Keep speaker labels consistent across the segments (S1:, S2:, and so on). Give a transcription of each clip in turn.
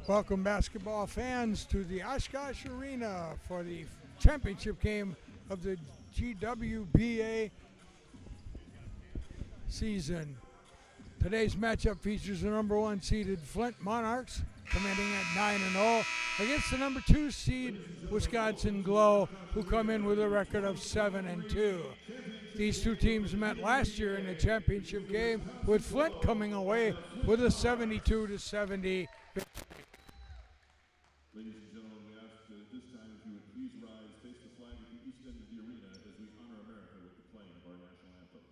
S1: Welcome, basketball fans, to the Oshkosh Arena for the championship game of the GWBA season. Today's matchup features the number 1 seeded Flint Monarchs, coming in at 9-0, against the number 2 seed Wisconsin Glow, who come in with a record of 7-2. These two teams met last year in the championship game, with Flint coming away with a 72-70 victory.
S2: Ladies and gentlemen, we ask that at this time if you would please rise, face the flag at the east end of the arena as we honor America with the playing of our national anthem.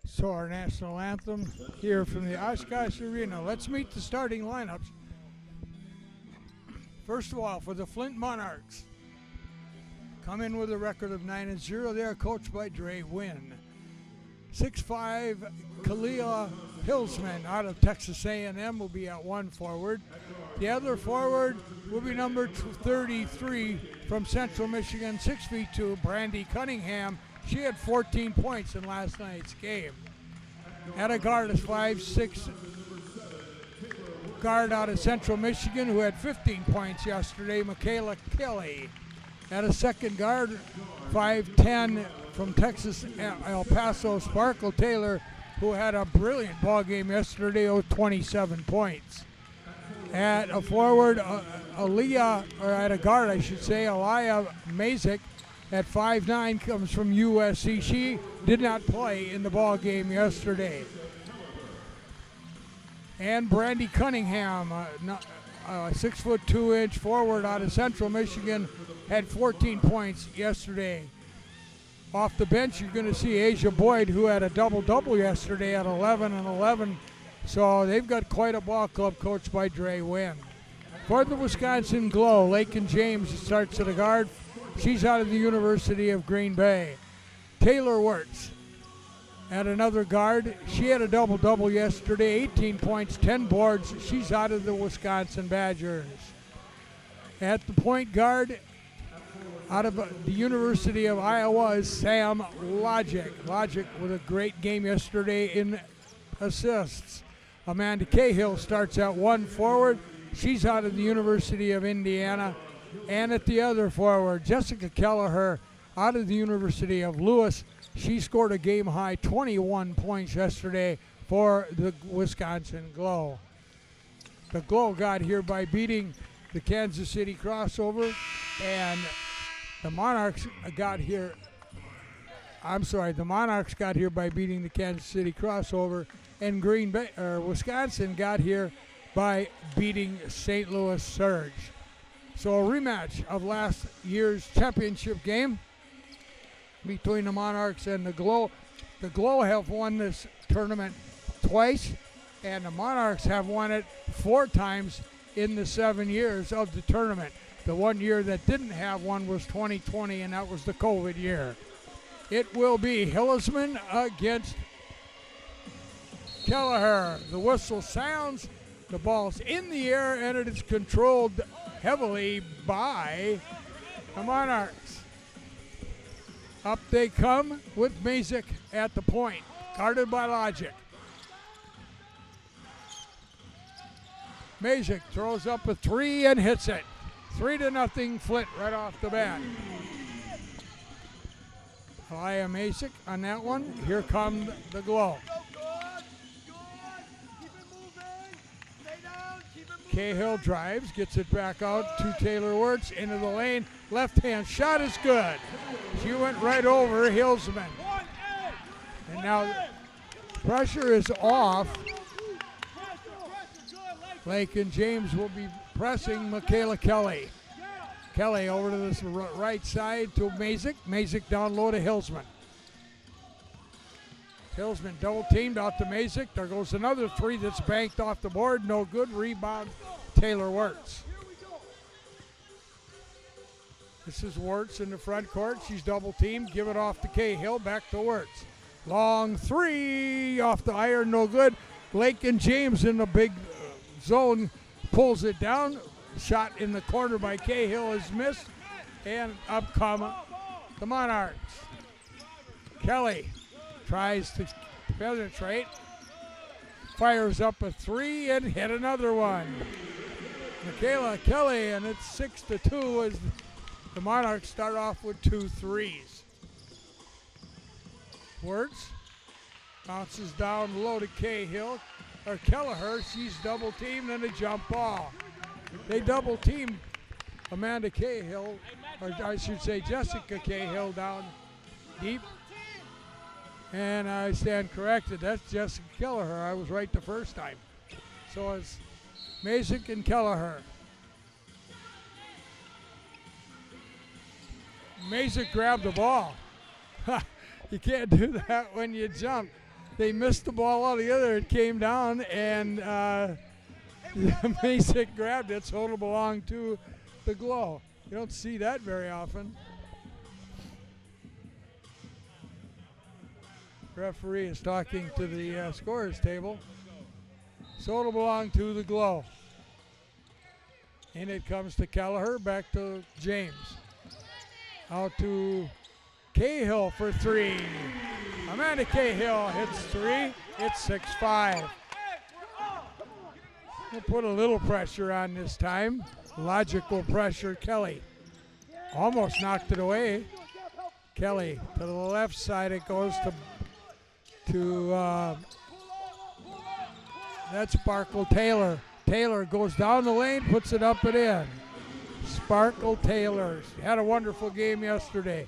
S1: So our national anthem here from the Oshkosh Arena. Let's meet the starting lineups. First of all, for the Flint Monarchs, come in with a record of 9-0. They are coached by Dre Wynn. 6'5", Kalia Hillsman out of Texas A&M will be at one forward. The other forward will be number 33 from Central Michigan, 6'2", Brandy Cunningham. She had 14 points in last night's game. At a guard is 5'6" guard out of Central Michigan who had 15 points yesterday, Michaela Kelly. At a second guard, 5'10" from Texas El Paso, Sparkle Taylor, who had a brilliant ball game yesterday with 27 points. At a forward, at a guard I should say, Aliyah Mazik at 5'9", comes from USC. She did not play in the ball game yesterday. And Brandy Cunningham, 6'2" forward out of Central Michigan, had 14 points yesterday. Off the bench, you're going to see Asia Boyd, who had a double-double yesterday at 11 and 11. So they've got quite a ball club coached by Dre Wynn. For the Wisconsin Glow, Lakin James starts at a guard. She's out of the University of Green Bay. Taylor Wirtz at another guard. She had a double-double yesterday, 18 points, 10 boards. She's out of the Wisconsin Badgers. At the point guard, out of the University of Iowa, is Sam Logic. Logic with a great game yesterday in assists. Amanda Cahill starts at one forward. She's out of the University of Indiana. And at the other forward, Jessica Kelleher out of the University of Lewis. She scored a game-high 21 points yesterday for the Wisconsin Glow. The Glow got here by beating the Kansas City Crossover, and the Monarchs got here by beating the Kansas City Crossover, and Wisconsin got here by beating St. Louis Surge. So a rematch of last year's championship game between the Monarchs and the Glow. The Glow have won this tournament twice, and the Monarchs have won it 4 times in the 7 years of the tournament. The one year that didn't have one was 2020, and that was the COVID year. It will be Hillsman against Kelleher. The whistle sounds, the ball's in the air, and it is controlled heavily by the Monarchs. Up they come with Mazik at the point, guarded by Logic. Mazik throws up a three and hits it. 3-0 Flint right off the bat. Elia Mazik on that one. Here come the Glow. Cahill drives, gets it back out to Taylor Wirtz into the lane. Left hand shot is good. She went right over Hillsman. And now pressure is off. Lakin James will be pressing Michaela Kelly. Kelly over to this right side to Mazik. Mazik down low to Hillsman. Hillsman double teamed out to Mazik. There goes another three that's banked off the board. No good. Rebound Taylor Wirtz. This is Wirtz in the front court. She's double teamed. Give it off to Cahill. Back to Wirtz. Long three off the iron. No good. Lakin James in the big zone pulls it down. Shot in the corner by Cahill is missed. And up come the Monarchs. Kelly tries to penetrate. Fires up a three and hit another one. Michaela Kelly, and it's 6-2 as the Monarchs start off with 2 threes. Wirtz bounces down low to Cahill, or Kelleher. She's double teamed and a jump ball. They double teamed Amanda Cahill, or I should say Jessica Cahill down deep. And I stand corrected. That's Jessica Kelleher. I was right the first time. So it's Mazik and Kelleher. Mazik grabbed the ball. You can't do that when you jump. They missed the ball altogether. It came down, and Mazik grabbed it, so it'll belong to the Glow. You don't see that very often. Referee is talking to the scorer's table. So it'll belong to the Glow. And it comes to Kelleher, back to James. Out to Cahill for three. Amanda Cahill hits three. It's 6-5. We'll put a little pressure on this time. Logical pressure, Kelly. Almost knocked it away. Kelly to the left side, it goes to that's Sparkle Taylor. Taylor goes down the lane, puts it up and in. Sparkle Taylor had a wonderful game yesterday.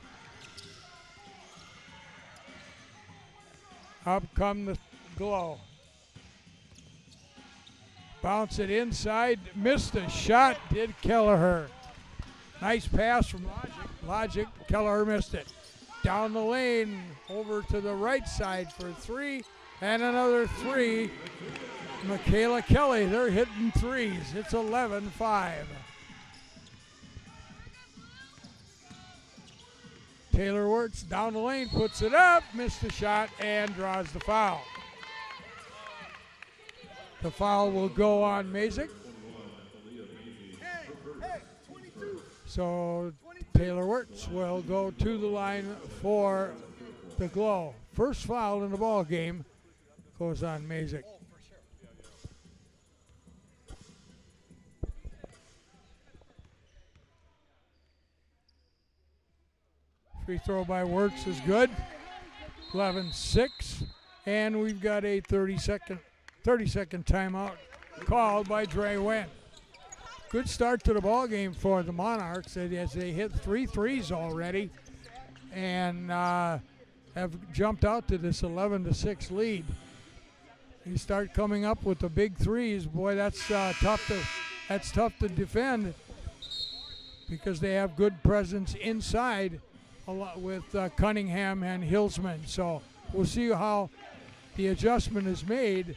S1: Up come the Glow. Bounce it inside, missed a shot, did Kelleher. Nice pass from Logic. Kelleher missed it. Down the lane, over to the right side for three, and another three. Michaela Kelly, they're hitting threes. It's 11-5. Taylor Wirtz down the lane, puts it up, missed the shot, and draws the foul. The foul will go on Mazik. So Taylor Wirtz will go to the line for the Glow. First foul in the ball game goes on Mazik. Free throw by Wirtz is good. 11-6, and we've got a 30-second timeout called by Dre Wen. Good start to the ball game for the Monarchs as they hit 3 threes already and have jumped out to this 11-6 lead. You start coming up with the big threes, boy, that's tough to defend because they have good presence inside a lot with Cunningham and Hillsman. So we'll see how the adjustment is made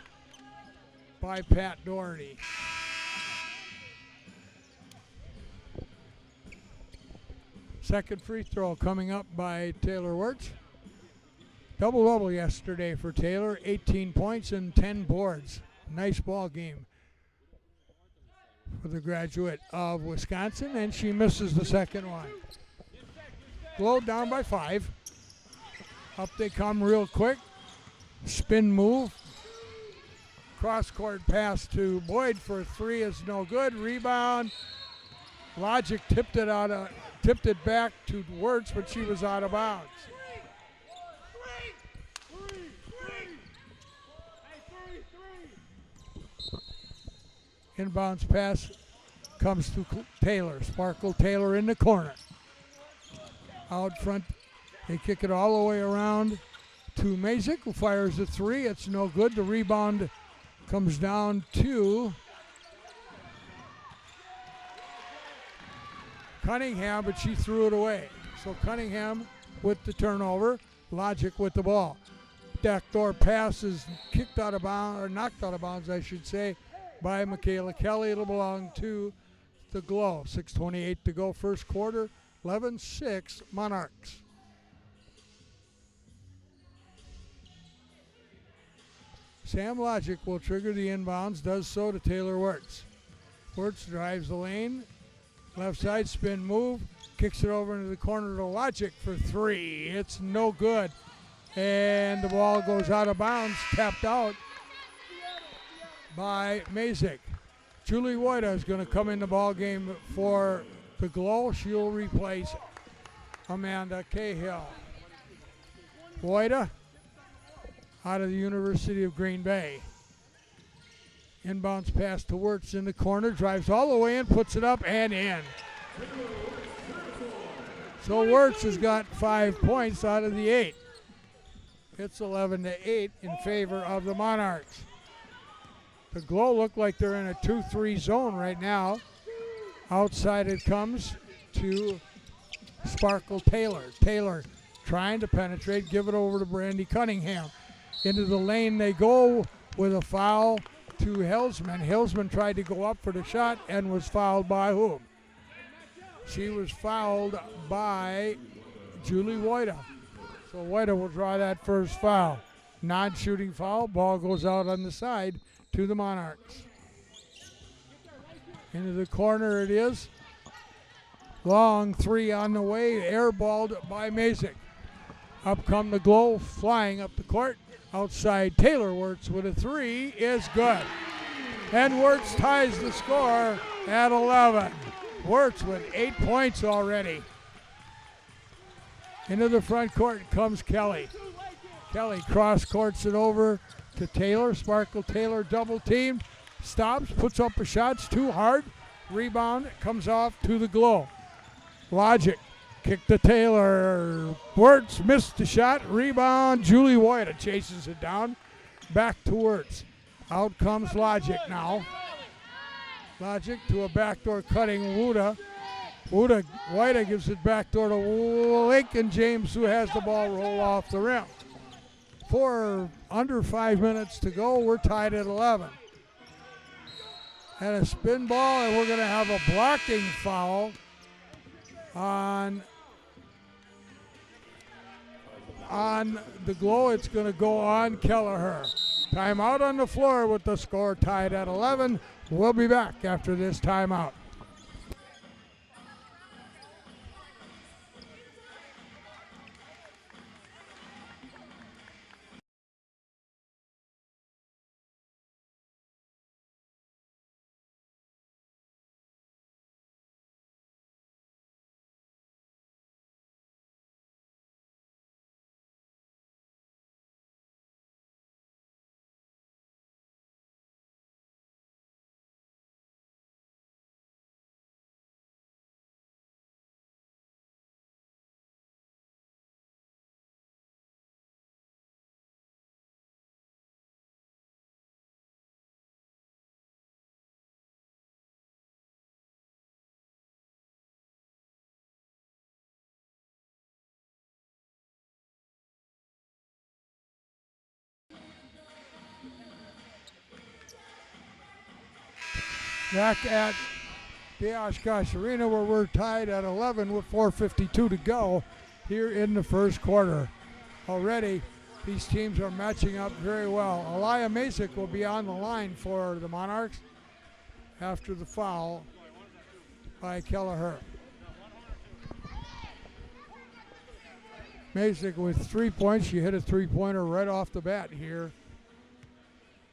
S1: by Pat Doherty. Second free throw coming up by Taylor Wirtz. Double-double yesterday for Taylor, 18 points and 10 boards. Nice ball game for the graduate of Wisconsin, and she misses the second one. Glow down by 5. Up they come real quick. Spin move. Cross-court pass to Boyd for 3 is no good. Rebound. Logic tipped it back to Wirtz, but she was out of bounds. Inbounds pass comes to Taylor. Sparkle Taylor in the corner. Out front, they kick it all the way around to Mazik, who fires a 3. It's no good. The rebound comes down to Cunningham, but she threw it away. So Cunningham with the turnover. Logic with the ball. Backdoor pass is kicked out of bounds, or knocked out of bounds, I should say, by Michaela Kelly. It'll belong to the Glow. 6:28 to go, first quarter. 11-6 Monarchs. Sam Logic will trigger the inbounds, does so to Taylor Wirtz. Wirtz drives the lane. Left side spin move. Kicks it over into the corner to Logic for 3. It's no good. And the ball goes out of bounds, tapped out by Mazik. Julie Wojda is going to come in the ball game for the Glow. She'll replace Amanda Cahill. Wojda out of the University of Green Bay. Inbounds pass to Wirtz in the corner, drives all the way in, puts it up and in. So Wirtz has got 5 points out of the 8. It's 11-8 in favor of the Monarchs. The Glow look like they're in a 2-3 zone right now. Outside it comes to Sparkle Taylor. Taylor trying to penetrate, give it over to Brandy Cunningham. Into the lane they go with a foul to Helsman. Helsman tried to go up for the shot and was fouled by whom? She was fouled by Julie Wojda. So Wojda will draw that first foul. Non-shooting foul. Ball goes out on the side to the Monarchs. Into the corner it is. Long 3 on the way. Airballed by Mazik. Up come the Glow, flying up the court. Outside Taylor Wirtz with a 3 is good. And Wirtz ties the score at 11. Wirtz with 8 points already. Into the front court comes Kelly. Kelly cross courts it over to Taylor. Sparkle Taylor double teamed. Stops, puts up a shot. It's too hard. Rebound comes off to the Glow. Logic. Kick to Taylor. Wirtz missed the shot. Rebound. Julie Wojda chases it down. Back to Wirtz. Out comes Logic now. Logic to a backdoor cutting Wojda. Wojda gives it backdoor to Lincoln James, who has the ball roll off the rim. Under 5 minutes to go. We're tied at 11. And a spin ball, and we're going to have a blocking foul on the Glow. It's going to go on Kelleher. Timeout on the floor with the score tied at 11. We'll be back after this timeout. Back at the Oshkosh Arena, where we're tied at 11 with 4:52 to go here in the first quarter. Already These teams are matching up very well. Elia Mazik will be on the line for the Monarchs after the foul by Kelleher. Mazik with 3 points. She hit a three-pointer right off the bat here.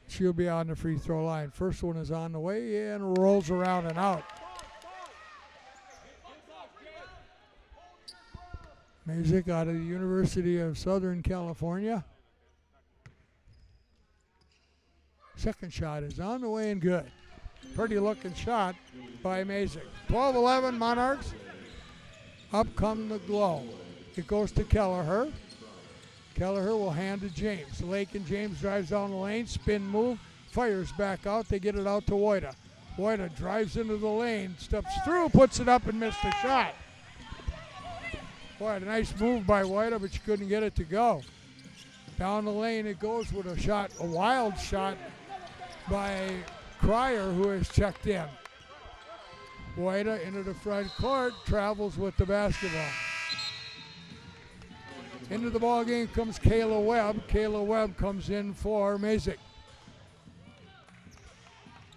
S1: She'll be on the free throw line. First one is on the way and rolls around and out. Mazik out of the University of Southern California. Second shot is on the way and good. Pretty looking shot by Mazik. 12-11 Monarchs. Up come the Glow. It goes to Kelleher. Kelleher will hand to James. Lakin James drives down the lane, spin move, fires back out. They get it out to Wojda. Wojda drives into the lane, steps through, puts it up and missed the shot. Boy, a nice move by Wojda, but she couldn't get it to go. Down the lane it goes with a shot, a wild shot by Cryer, who has checked in. Wojda into the front court, travels with the basketball. Into the ball game comes Kayla Webb. Kayla Webb comes in for Mazik.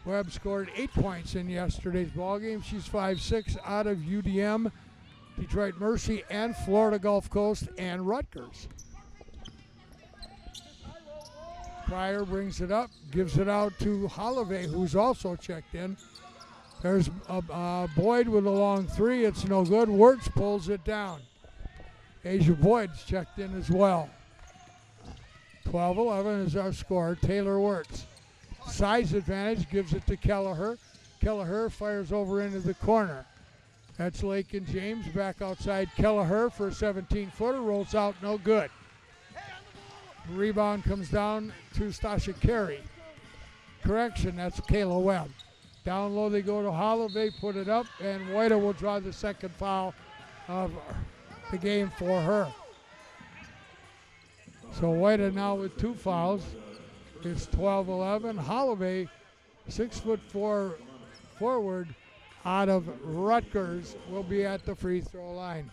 S1: Webb scored 8 points in yesterday's ball game. She's 5'6", out of UDM, Detroit Mercy, and Florida Gulf Coast, and Rutgers. Cryer brings it up, gives it out to Holloway, who's also checked in. There's Boyd with a long three. It's no good. Wirtz pulls it down. Asia Boyd's checked in as well. 12-11 is our score. Taylor Wirtz. Size advantage, gives it to Kelleher. Kelleher fires over into the corner. That's Lakin James back outside Kelleher for a 17-footer. Rolls out, no good. Rebound comes down to Stasha Carey. Correction, that's Kayla Webb. Down low they go to Holloway, put it up, and Wojda will draw the second foul of the game for her. So Wojda now with 2 fouls. It's 12-11. Holloway, 6'4" forward out of Rutgers, will be at the free throw line.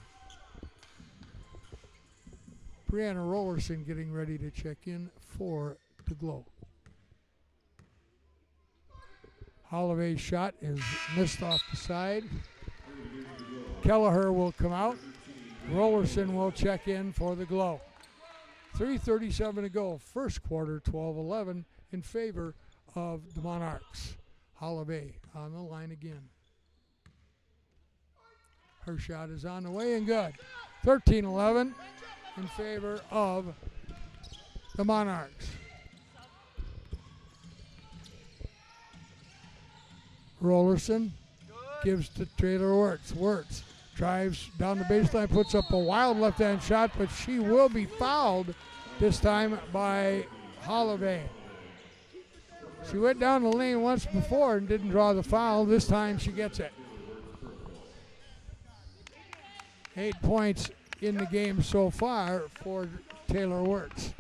S1: Brianna Rollerson getting ready to check in for the Glow. Holloway's shot is missed off the side. Kelleher will come out. Rollerson will check in for the Glow. 3:37 to go. First quarter, 12-11 in favor of the Monarchs. Holloway on the line again. Her shot is on the way and good. 13-11 in favor of the Monarchs. Rollerson gives to Taylor Wirtz. Wirtz drives down the baseline, puts up a wild left-hand shot, but she will be fouled this time by Holloway. She went down the lane once before and didn't draw the foul. This time she gets it. 8 points in the game so far for Taylor Wirtz.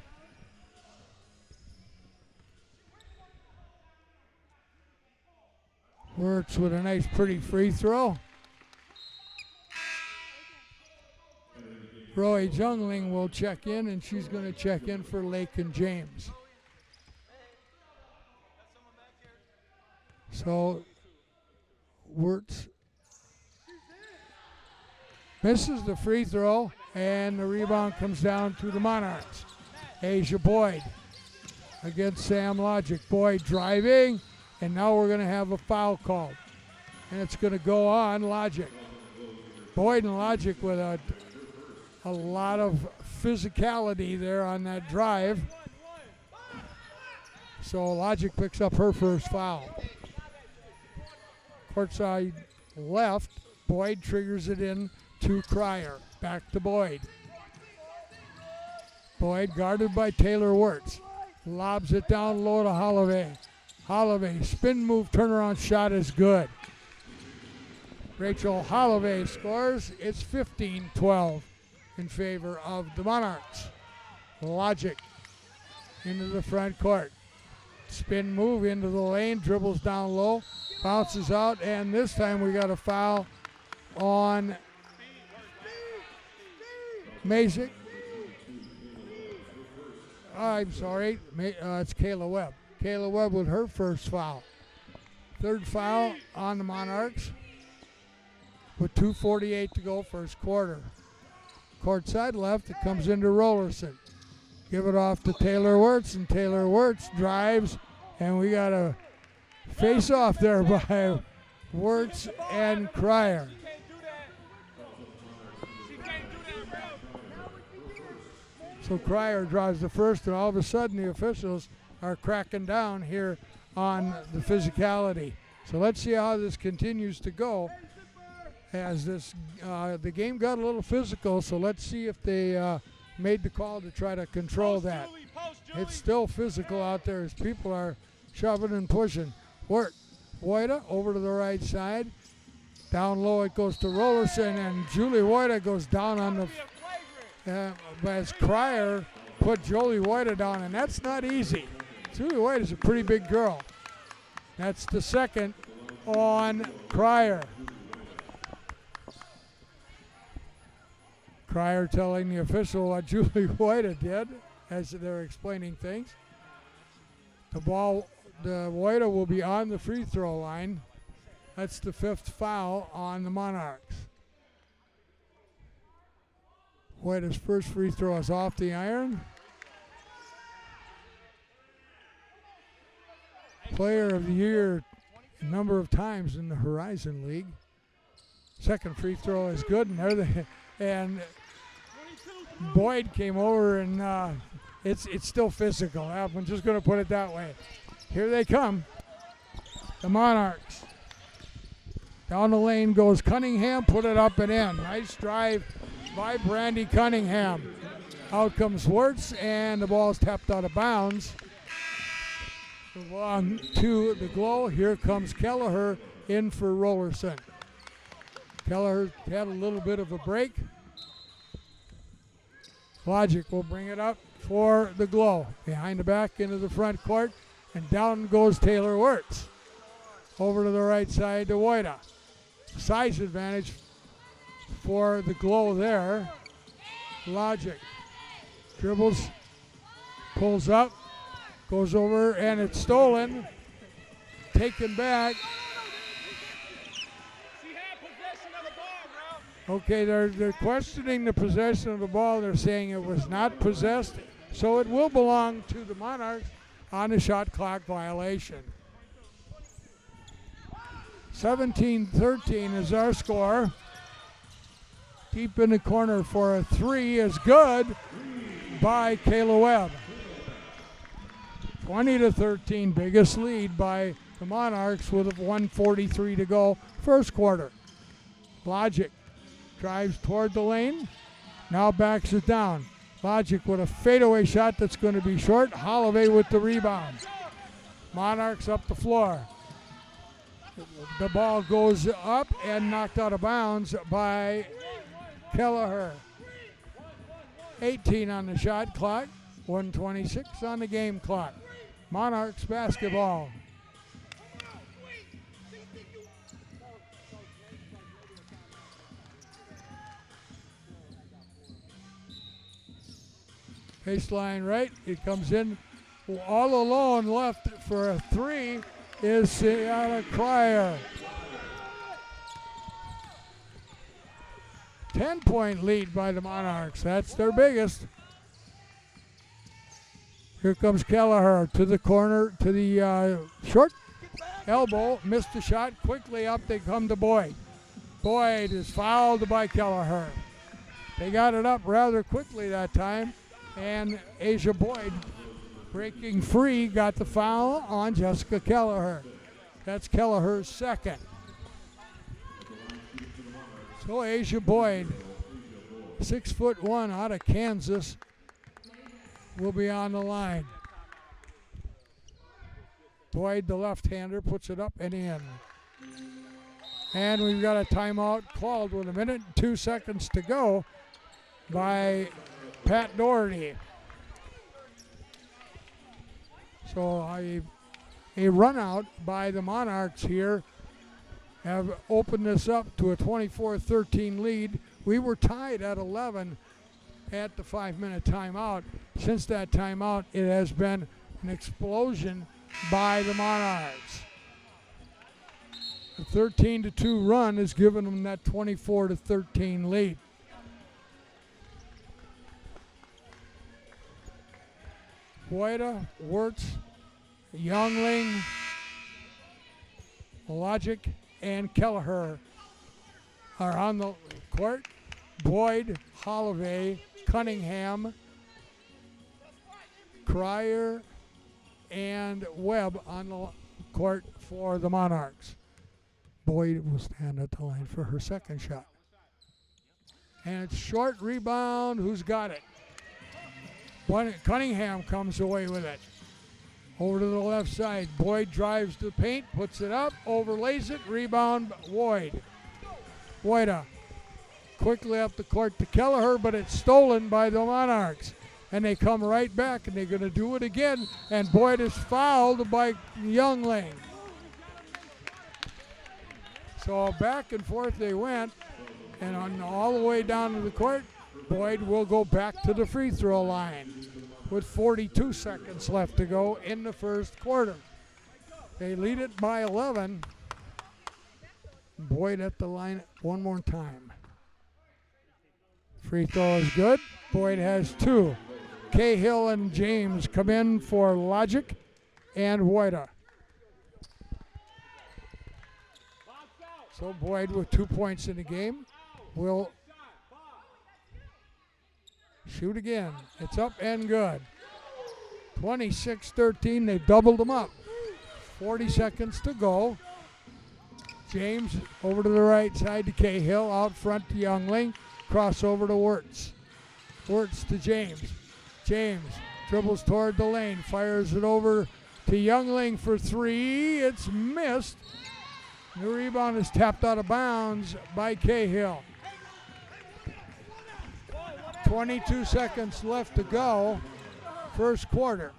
S1: Wirtz with a nice pretty free throw. Roy Jungling will check in, and she's going to check in for Lakin James. So Wirtz misses the free throw, and the rebound comes down to the Monarchs. Asia Boyd against Sam Logic. Boyd driving, and now we're going to have a foul called. And it's going to go on Logic. Boyd and Logic with a lot of physicality there on that drive. So Logic picks up her first foul. Courtside left, Boyd triggers it in to Cryer. Back to Boyd. Boyd guarded by Taylor Wirtz. Lobs it down low to Holloway. Holloway, spin move, turnaround shot is good. Rachel Holloway scores. It's 15-12 in favor of the Monarchs. Logic into the front court. Spin move into the lane, dribbles down low, bounces out, and this time we got a foul on Mazik. I'm sorry, it's Kayla Webb. Kayla Webb with her first foul. Third foul on the Monarchs with 2:48 to go, first quarter. Court side left, it comes into Rollerson. Give it off to Taylor Wirtz, and Taylor Wirtz drives, and we got a face-off there by Wirtz and Cryer. So Cryer draws the first, and all of a sudden the officials are cracking down here on the physicality. So let's see how this continues to go. As the game got a little physical, so let's see if they made the call to try to control that. It's still physical out there as people are shoving and pushing. Wojda over to the right side. Down low it goes to Rollerson, and Julie Wojda goes down on the as Cryer put Jolie Wojda down, and that's not easy. Julie Wojda is a pretty big girl. That's the second on Cryer. Cryer telling the official what Julie Wojda did as they're explaining things. The Wojda will be on the free throw line. That's the fifth foul on the Monarchs. Wojda's first free throw is off the iron. Player of the year a number of times in the Horizon League. Second free throw is good, and Boyd came over, and it's still physical. I'm just going to put it that way. Here they come, the Monarchs. Down the lane goes Cunningham, put it up and in. Nice drive by Brandy Cunningham. Out comes Wirtz, and the ball's tapped out of bounds. Along to the Glow. Here comes Kelleher in for Rollerson. Kelleher had a little bit of a break. Logic will bring it up for the Glow. Behind the back into the front court, and down goes Taylor Wirtz. Over to the right side to Wojda. Size advantage for the Glow there. Logic dribbles, pulls up, goes over, and it's stolen. Taken back. Okay, they're questioning the possession of the ball. They're saying it was not possessed, so it will belong to the Monarchs on a shot clock violation. 17-13 is our score. Deep in the corner for a three is good by Kayla Webb. 20-13, biggest lead by the Monarchs with 1:43 to go, first quarter. Logic drives toward the lane, now backs it down. Logic with a fadeaway shot that's going to be short. Holloway with the rebound. Monarchs up the floor. The ball goes up and knocked out of bounds by Kelleher. 18 on the shot clock, 1:26 on the game clock. Monarchs basketball. Baseline right, it comes in all alone left for a three is Sienna Cryer. 10-point lead by the Monarchs. That's their biggest. Here comes Kelleher to the corner, to the short elbow. Missed the shot. Quickly up they come to Boyd. Boyd is fouled by Kelleher. They got it up rather quickly that time. And Asia Boyd, breaking free, got the foul on Jessica Kelleher. That's Kelleher's second. So Asia Boyd, 6'1" out of Kansas, will be on the line. Boyd, the left-hander, puts it up and in. And we've got a timeout called with 1 minute and 2 seconds to go by Pat Doherty. So a run out by the Monarchs here have opened this up to a 24-13 lead. We were tied at 11 at the 5-minute timeout. Since that timeout, it has been an explosion by the Monarchs. The 13-2 run has given them that 24-13 lead. Wojda, Wirtz, Youngling, Logic, and Kelleher are on the court. Boyd, Holloway, Cunningham, Cryer, and Webb on the court for the Monarchs. Boyd will stand at the line for her second shot. And it's short rebound. Who's got it? Cunningham comes away with it. Over to the left side. Boyd drives the paint, puts it up, overlays it. Rebound, Boyd. Wojda quickly up the court to Kelleher, but it's stolen by the Monarchs. And they come right back, and they're going to do it again. And Boyd is fouled by Youngling. So back and forth they went, and on all the way down to the court, Boyd will go back to the free throw line with 42 seconds left to go in the first quarter. They lead it by 11. Boyd at the line one more time. Free throw is good. Boyd has 2. Cahill and James come in for Logic and Wojda. So Boyd with 2 points in the game will shoot again. It's up and good. 26-13, they've doubled them up. 40 seconds to go. James over to the right side to Cahill, out front to Youngling. Crossover to Wirtz. Wirtz to James. James dribbles toward the lane, fires it over to Youngling for 3. It's missed. The rebound is tapped out of bounds by Cahill. 22 seconds left to go, first quarter.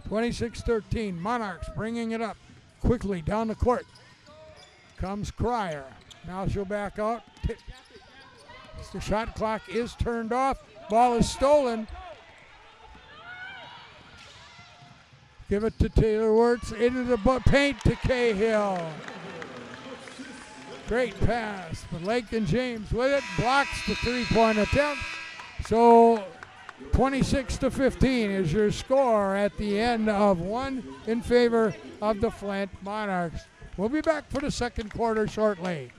S1: 26-13, Monarchs bringing it up quickly down the court. Comes Cryer. Now she'll back out. The shot clock is turned off. Ball is stolen. Give it to Taylor Wirtz into the paint to Cahill. Great pass, but Lakin James with it, blocks the three-point attempt. So 26-15 is your score at the end of one in favor of the Flint Monarchs. We'll be back for the second quarter shortly.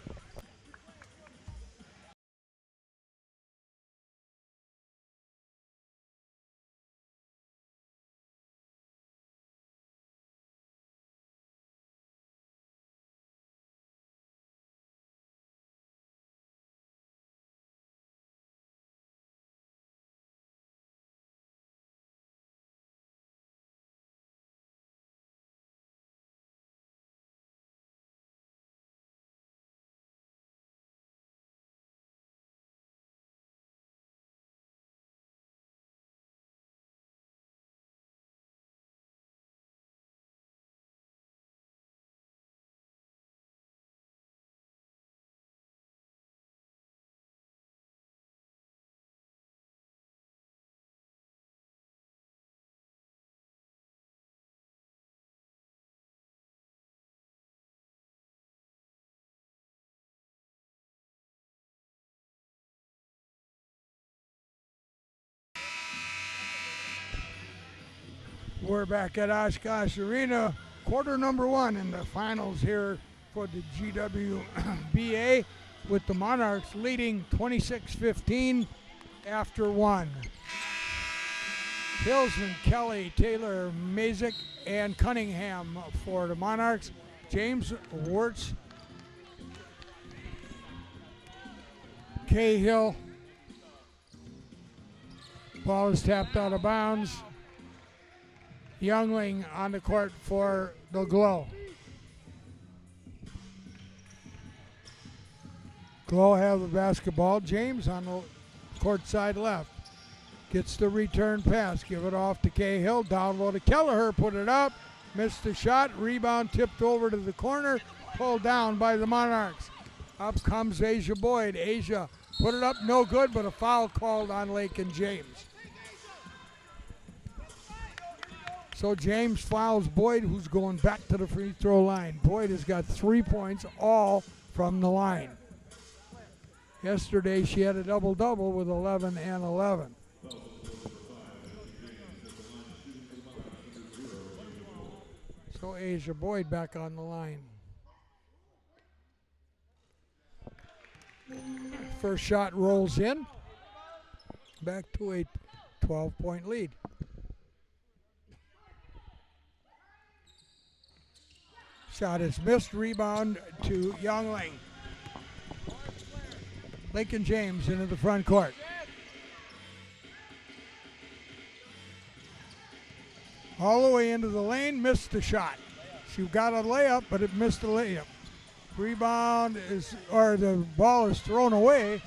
S1: We're back at Oshkosh Arena, quarter number 1 in the finals here for the GWBA, with the Monarchs leading 26-15 after 1. Hillsman, Kelly, Taylor, Mazik, and Cunningham for the Monarchs. James, Wirtz, Cahill. Ball is tapped out of bounds. Youngling on the court for the Glow. Glow have the basketball. James on the court side left. Gets the return pass. Give it off to Cahill. Down low to Kelleher. Put it up. Missed the shot. Rebound tipped over to the corner. Pulled down by the Monarchs. Up comes Asia Boyd. Asia Put it up, no good, but a foul called on Lakin James. So James fouls Boyd, who's going back to the free throw line. Boyd has got 3 points, all from the line. Yesterday she had a double-double with 11 and 11. So Asia Boyd back on the line. First shot rolls in. Back to a 12-point lead. Shot is missed. Rebound to Youngling. Lakin James into the front court. All the way into the lane, missed the shot. She got a layup, but it missed the layup. Rebound is, or the ball is thrown away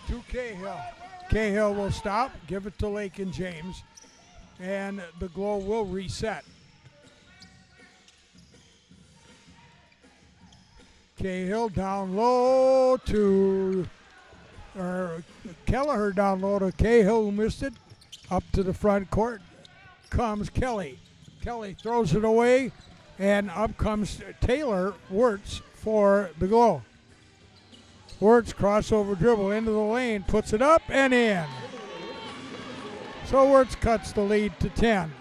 S1: to Cahill. Cahill will stop, give it to Lakin James, and the Glow will reset. Cahill down low to, or Kelleher down low to Cahill, who missed it. Up to the front court comes Kelly. Kelly throws it away, and up comes Taylor Wirtz for the Glow. Wirtz crossover dribble into the lane, puts it up and in. So Wirtz cuts the lead to 10.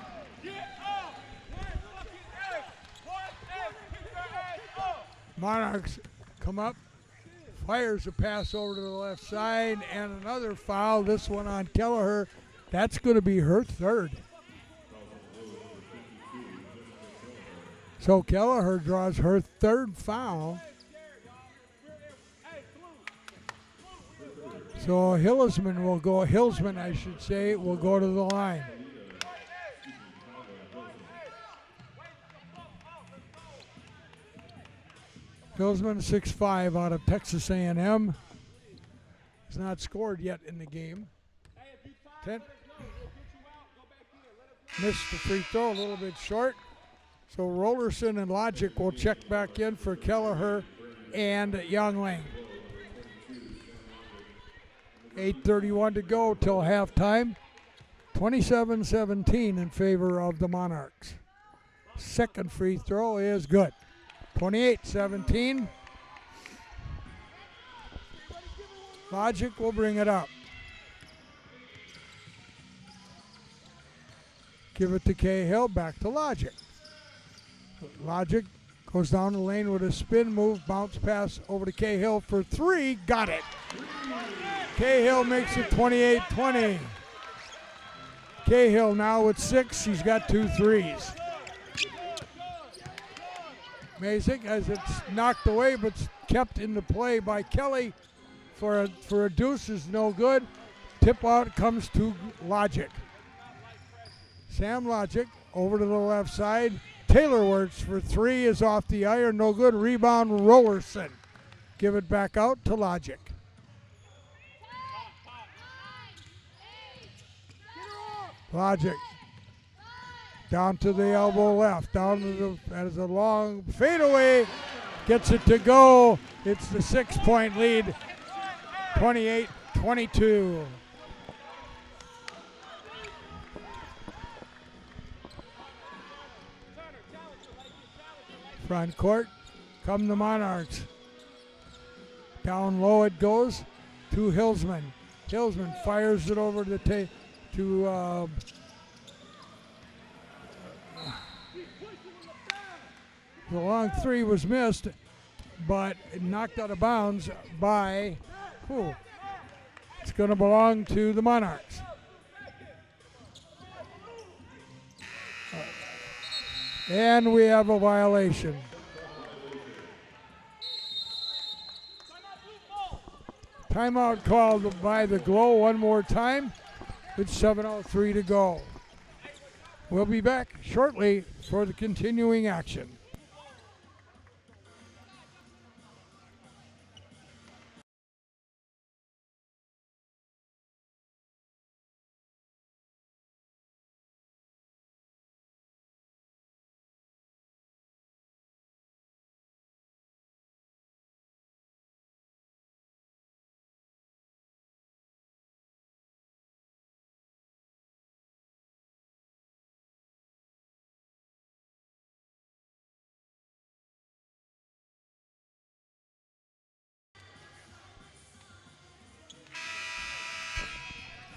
S1: Monarchs come up, fires a pass over to the left side, and another foul, this one on Kelleher. That's going to be her third. So Kelleher draws her third foul. So Hillsman will go to the line. Hillsman, 6'5", out of Texas A&M. Has not scored yet in the game. 10. Missed the free throw, a little bit short. So Rollerson and Logic will check back in for Kelleher and Youngling. 8:31 to go till halftime. 27-17 in favor of the Monarchs. Second free throw is good. 28-17. Logic will bring it up. Give it to Cahill, back to Logic. Logic goes down the lane with a spin move, bounce pass over to Cahill for three, got it. Cahill makes it 28-20. Cahill now with 6, he's got 2 threes. Mazik as it's knocked away but kept into play by Kelly for a deuce is no good. Tip out comes to Logic. Sam Logic over to the left side. Taylor Wirtz for 3 is off the iron, no good. Rebound Rollerson. Give it back out to Logic. Logic down to the elbow left, down to the, as a long fadeaway, gets it to go. It's the 6-point lead, 28-22. Front court, come the Monarchs. Down low it goes to Hillsman. Hillsman fires it over the the long three was missed, but knocked out of bounds by who? It's going to belong to the Monarchs. And we have a violation. Timeout called by the Glow one more time with 7:03 to go. We'll be back shortly for the continuing action.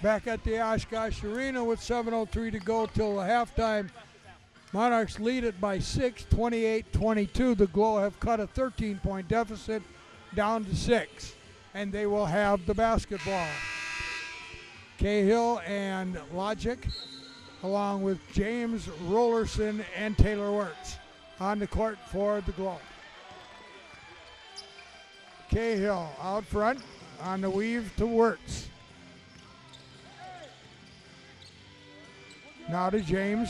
S1: back at the Oshkosh Arena with 7:03 to go till the halftime. Monarchs lead it by 6, 28-22. The Glow have cut a 13-point deficit down to 6, and they will have the basketball. Cahill and Logic, along with James Rollerson and Taylor Wirtz on the court for the Glow. Cahill out front on the weave to Wirtz. Now to James.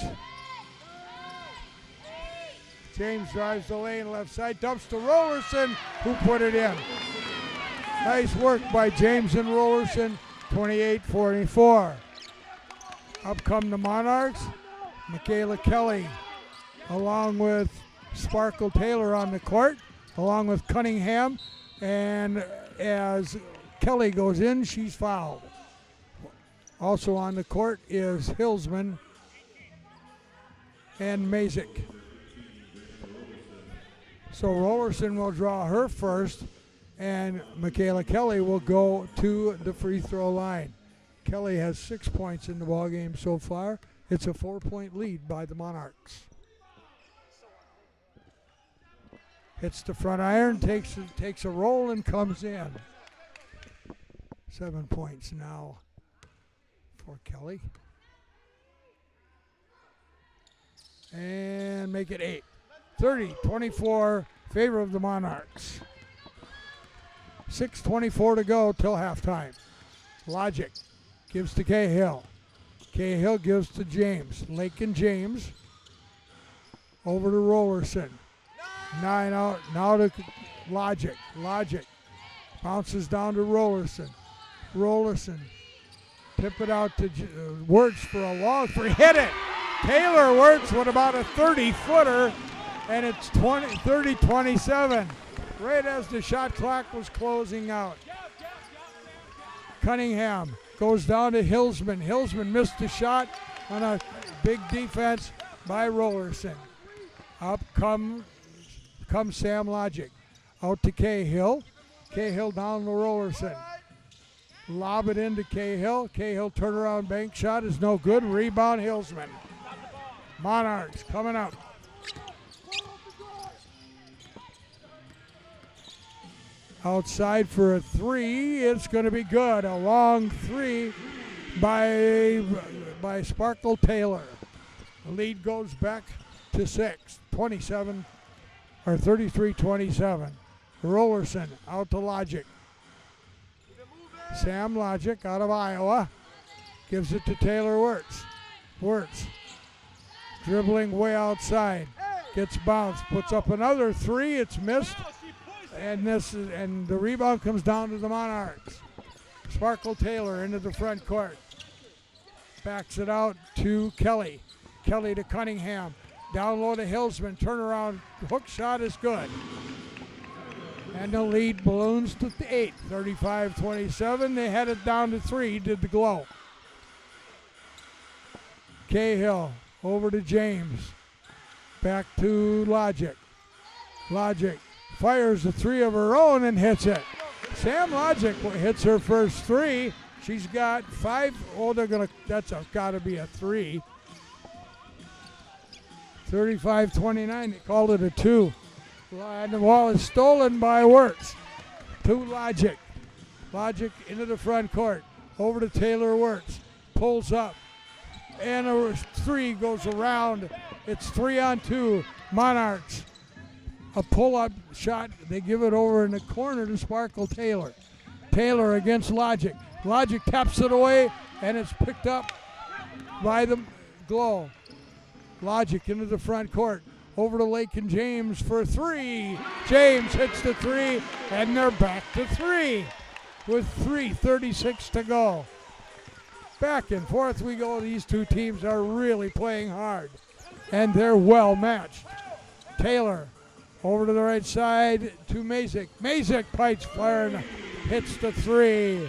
S1: James drives the lane left side, dumps to Rollerson, who put it in. Nice work by James and Rollerson, 28-44. Up come the Monarchs. Michaela Kelly, along with Sparkle Taylor on the court, along with Cunningham. And as Kelly goes in, she's fouled. Also on the court is Hillsman and Mazik. So Rollerson will draw her first, and Michaela Kelly will go to the free throw line. Kelly has 6 points in the ballgame so far. It's a 4-point lead by the Monarchs. Hits the front iron, takes a roll, and comes in. 7 points now for Kelly. And make it 8. 30-24, favor of the Monarchs. 6:24 to go till halftime. Logic gives to Cahill. Cahill gives to James. Lakin James over to Rollerson. 9 out, now to Logic. Logic bounces down to Rollerson. Rollerson tip it out to Wirtz for a long three. Hit it! Taylor Wirtz with about a 30-footer, and it's 30-27, right as the shot clock was closing out. Cunningham goes down to Hillsman. Hillsman missed the shot on a big defense by Rollerson. Up comes Sam Logic. Out to Cahill. Cahill down to Rollerson. Lob it into Cahill. Cahill turnaround bank shot is no good. Rebound Hillsman. Monarchs coming up. Outside for a three. It's going to be good. A long three by Sparkle Taylor. The lead goes back to 6. 33-27. Rollerson out to Logic. Sam Logic out of Iowa gives it to Taylor Wirtz. Wirtz dribbling way outside, gets bounced, puts up another three. It's missed, and the rebound comes down to the Monarchs. Sparkle Taylor into the front court, backs it out to Kelly. Kelly to Cunningham, down low to Hillsman. Turnaround hook shot is good. And the lead balloons to 8, 35-27. They had it down to 3, did the Glow. Cahill over to James. Back to Logic. Logic fires a three of her own and hits it. Sam Logic hits her first three. She's got 5. Oh, that's got to be a 3. 35-29. They called it a 2. And the ball is stolen by Wirtz. To Logic. Logic into the front court. Over to Taylor Wirtz. Pulls up. And a 3 goes around. It's 3-on-2. Monarchs. A pull-up shot. They give it over in the corner to Sparkle Taylor. Taylor against Logic. Logic taps it away, and it's picked up by the Glow. Logic into the front court. Over to Lakin James for 3. James hits the 3, and they're back to 3 with 3:36 to go. Back and forth we go. These two teams are really playing hard, and they're well matched. Taylor over to the right side to Mazik. Mazik pipes fire and hits the 3.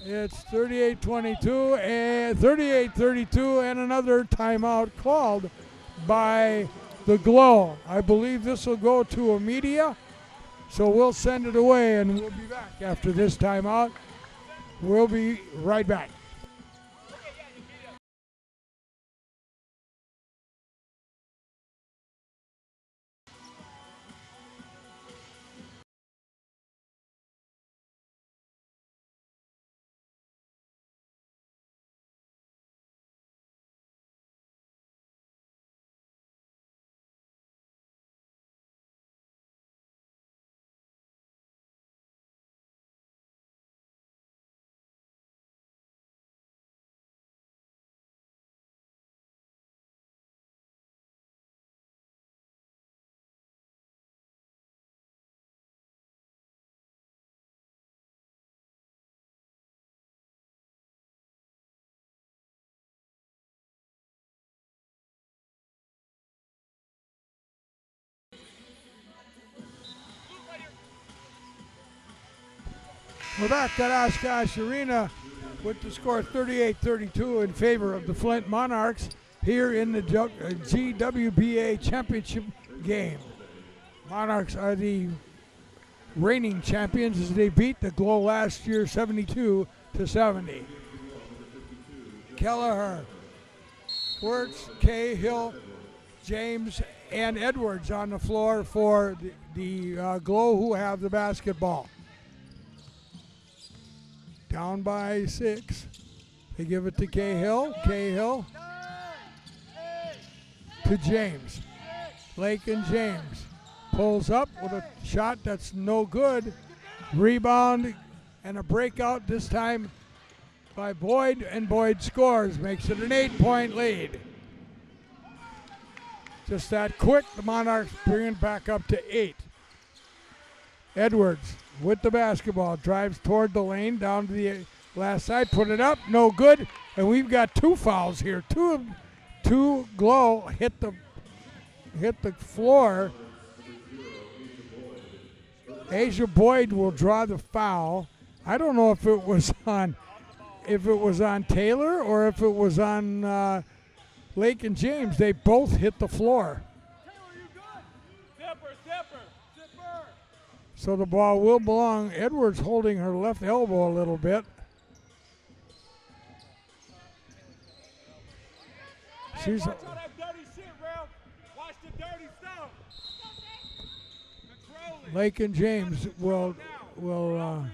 S1: It's 38-22 and 38-32, and another timeout called by the Glow. I believe this will go to a media. So we'll send it away, and we'll be back after this timeout. We'll be right back. We're back at Oshkosh Arena with the score 38-32 in favor of the Flint Monarchs here in the GWBA championship game. Monarchs are the reigning champions as they beat the Glow last year 72-70. Kelleher, Wirtz, Cahill, James, and Edwards on the floor for the Glow, who have the basketball. Down by 6. They give it to Cahill. Cahill to James. Lakin James pulls up with a shot that's no good. Rebound and a breakout this time by Boyd, and Boyd scores. Makes it an 8-point lead. Just that quick, the Monarchs bring it back up to 8. Edwards with the basketball, drives toward the lane, down to the last side, put it up, no good, and we've got 2 fouls here. Two Glow hit the floor. Asia Boyd will draw the foul. I don't know if it was on Taylor or if it was on Lakin James. They both hit the floor. So the ball will belong. Edwards holding her left elbow a little bit. She's
S3: watch all that dirty shit, Ralph. Watch the dirty stuff. Control it.
S1: Lakin James will
S3: Ralph,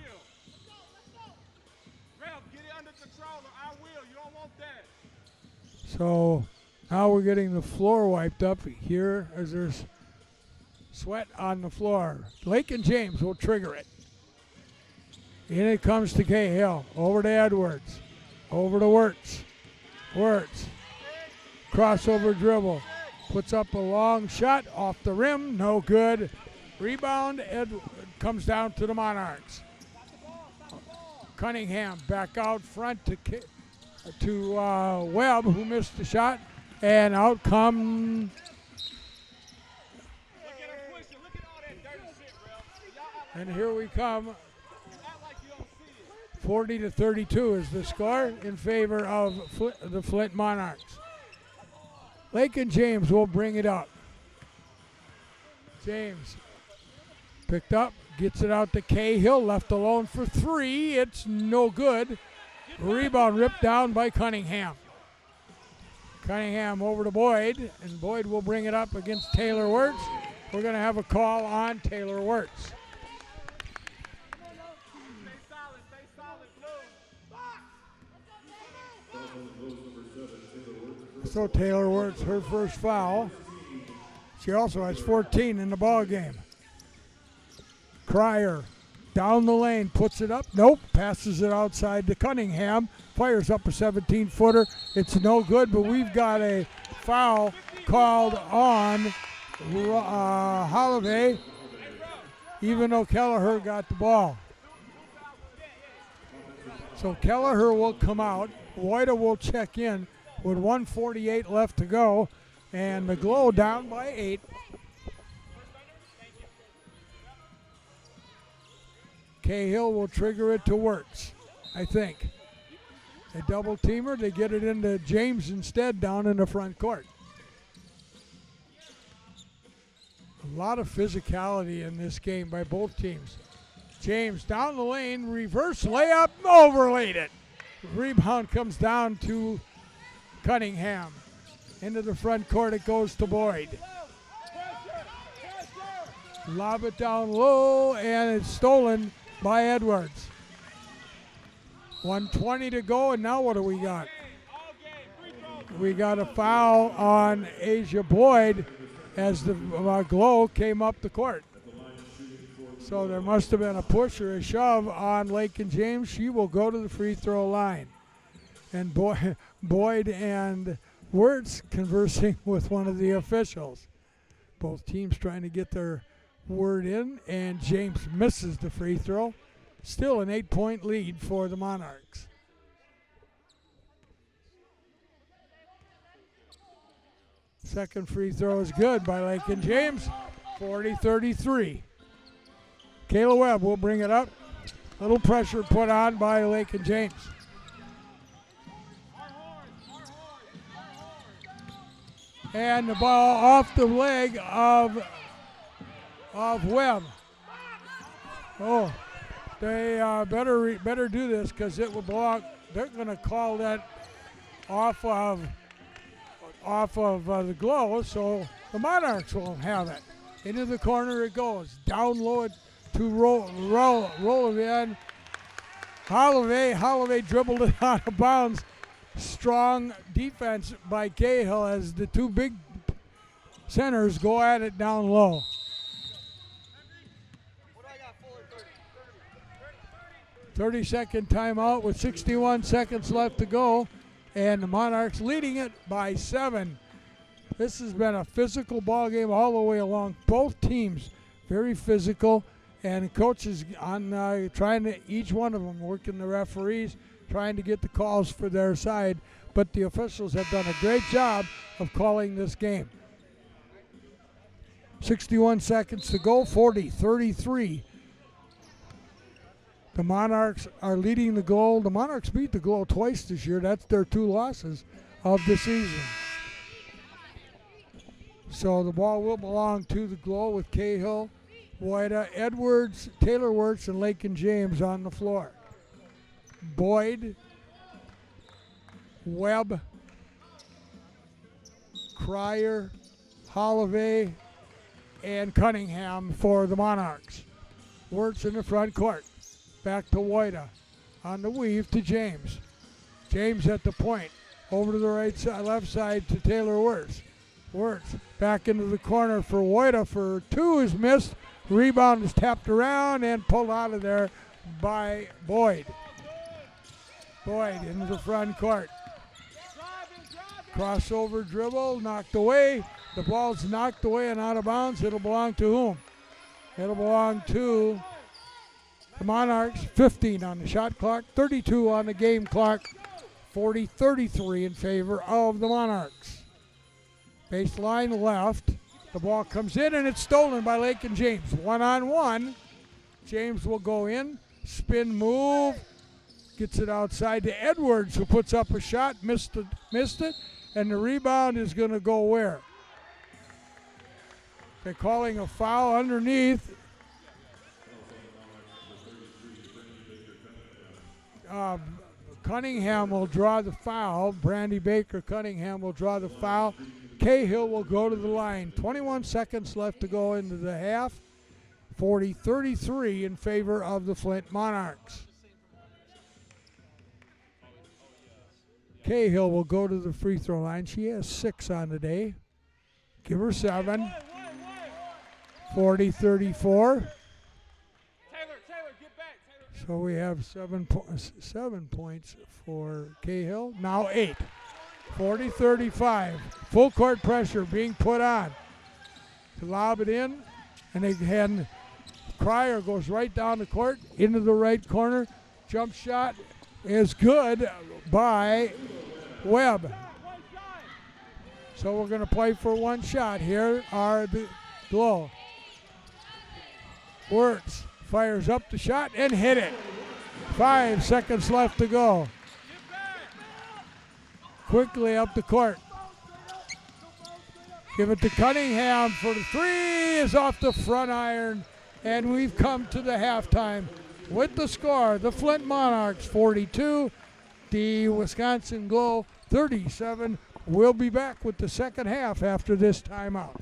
S3: get it under control or I will. You don't want that.
S1: So now we're getting the floor wiped up here as there's sweat on the floor. Lakin James will trigger it. In it comes to Cahill. Over to Edwards. Over to Wirtz. Wirtz. Crossover dribble. Puts up a long shot off the rim. No good. Rebound. Comes down to the Monarchs. Cunningham back out front to Webb, who missed the shot. And out come... And here we come. 40-32 is the score in favor of the Flint Monarchs. Lakin James will bring it up. James picked up, gets it out to Cahill, left alone for 3. It's no good. Rebound ripped down by Cunningham. Cunningham over to Boyd, and Boyd will bring it up against Taylor Wirtz. We're going to have a call on Taylor Wirtz. So Taylor Wirtz, her first foul. She also has 14 in the ball game. Cryer down the lane, puts it up. Nope, passes it outside to Cunningham. Fires up a 17-footer. It's no good, but we've got a foul called on Holiday, even though Kelleher got the ball. So Kelleher will come out. Woida will check in with 1:48 left to go, and the Glow down by 8. Cahill will trigger it to Wirtz, I think. A double teamer, they get it into James instead down in the front court. A lot of physicality in this game by both teams. James down the lane, reverse layup, overlaid it. Rebound comes down to Cunningham. Into the front court it goes to Boyd. Lob it down low, and it's stolen by Edwards. 1:20 to go, and now what do we got? We got a foul on Asia Boyd as the Glow came up the court. So there must have been a push or a shove on Lakin James. She will go to the free throw line. And Boyd and Wirtz conversing with one of the officials. Both teams trying to get their word in, and James misses the free throw. Still an 8-point lead for the Monarchs. Second free throw is good by Lakin James, 40-33. Kayla Webb will bring it up. Little pressure put on by Lakin James. And the ball off the leg of Webb. Oh, they better do this because it will belong. They're going to call that off of the Glow, so the Monarchs won't have it. Into the corner it goes. Down low to roll it in. Holloway dribbled it out of bounds. Strong defense by Cahill as the two big centers go at it down low. 30-second timeout with 61 seconds left to go, and the Monarchs leading it by 7. This has been a physical ball game all the way along. Both teams very physical, and coaches on trying to, each one of them working the referees, trying to get the calls for their side, but the officials have done a great job of calling this game. 61 seconds to go, 40-33. The Monarchs are leading the Glow. The Monarchs beat the Glow twice this year. That's their 2 losses of the season. So the ball will belong to the Glow with Cahill, Woida, Edwards, Taylor Wirtz, and Lakin James on the floor. Boyd, Webb, Cryer, Holloway, and Cunningham for the Monarchs. Wirtz in the front court. Back to Woida. On the weave to James. James at the point. Over to the right side, left side to Taylor Wirtz. Wirtz back into the corner for Woida for 2 is missed. Rebound is tapped around and pulled out of there by Boyd. Boyd into the front court. Crossover dribble, knocked away. The ball's knocked away and out of bounds. It'll belong to whom? It'll belong to the Monarchs. 15 on the shot clock, 32 on the game clock, 40-33 in favor of the Monarchs. Baseline left. The ball comes in and it's stolen by Lakin James. 1-on-1. James will go in, spin move, gets it outside to Edwards, who puts up a shot, missed it, and the rebound is going to go where? They're calling a foul underneath. Cunningham will draw the foul. Brandy Baker Cunningham will draw the foul. Cahill will go to the line. 21 seconds left to go into the half. 40-33 in favor of the Flint Monarchs. Cahill will go to the free throw line. She has 6 on the day. Give her 7. 40-34.
S3: Taylor, get back. Taylor.
S1: So we have 7 points for Cahill. Now 8. 40-35. Full court pressure being put on. To lob it in. And again, Cryer goes right down the court into the right corner. Jump shot is good by Webb. So we're going to play for one shot. Here are the Glow. Wirtz fires up the shot and hit it. 5 seconds left to go. Quickly up the court. Give it to Cunningham for the three, is off the front iron, and we've come to the halftime with the score. The Flint Monarchs 42, the Wisconsin Glow 37. We'll be back with the second half after this timeout.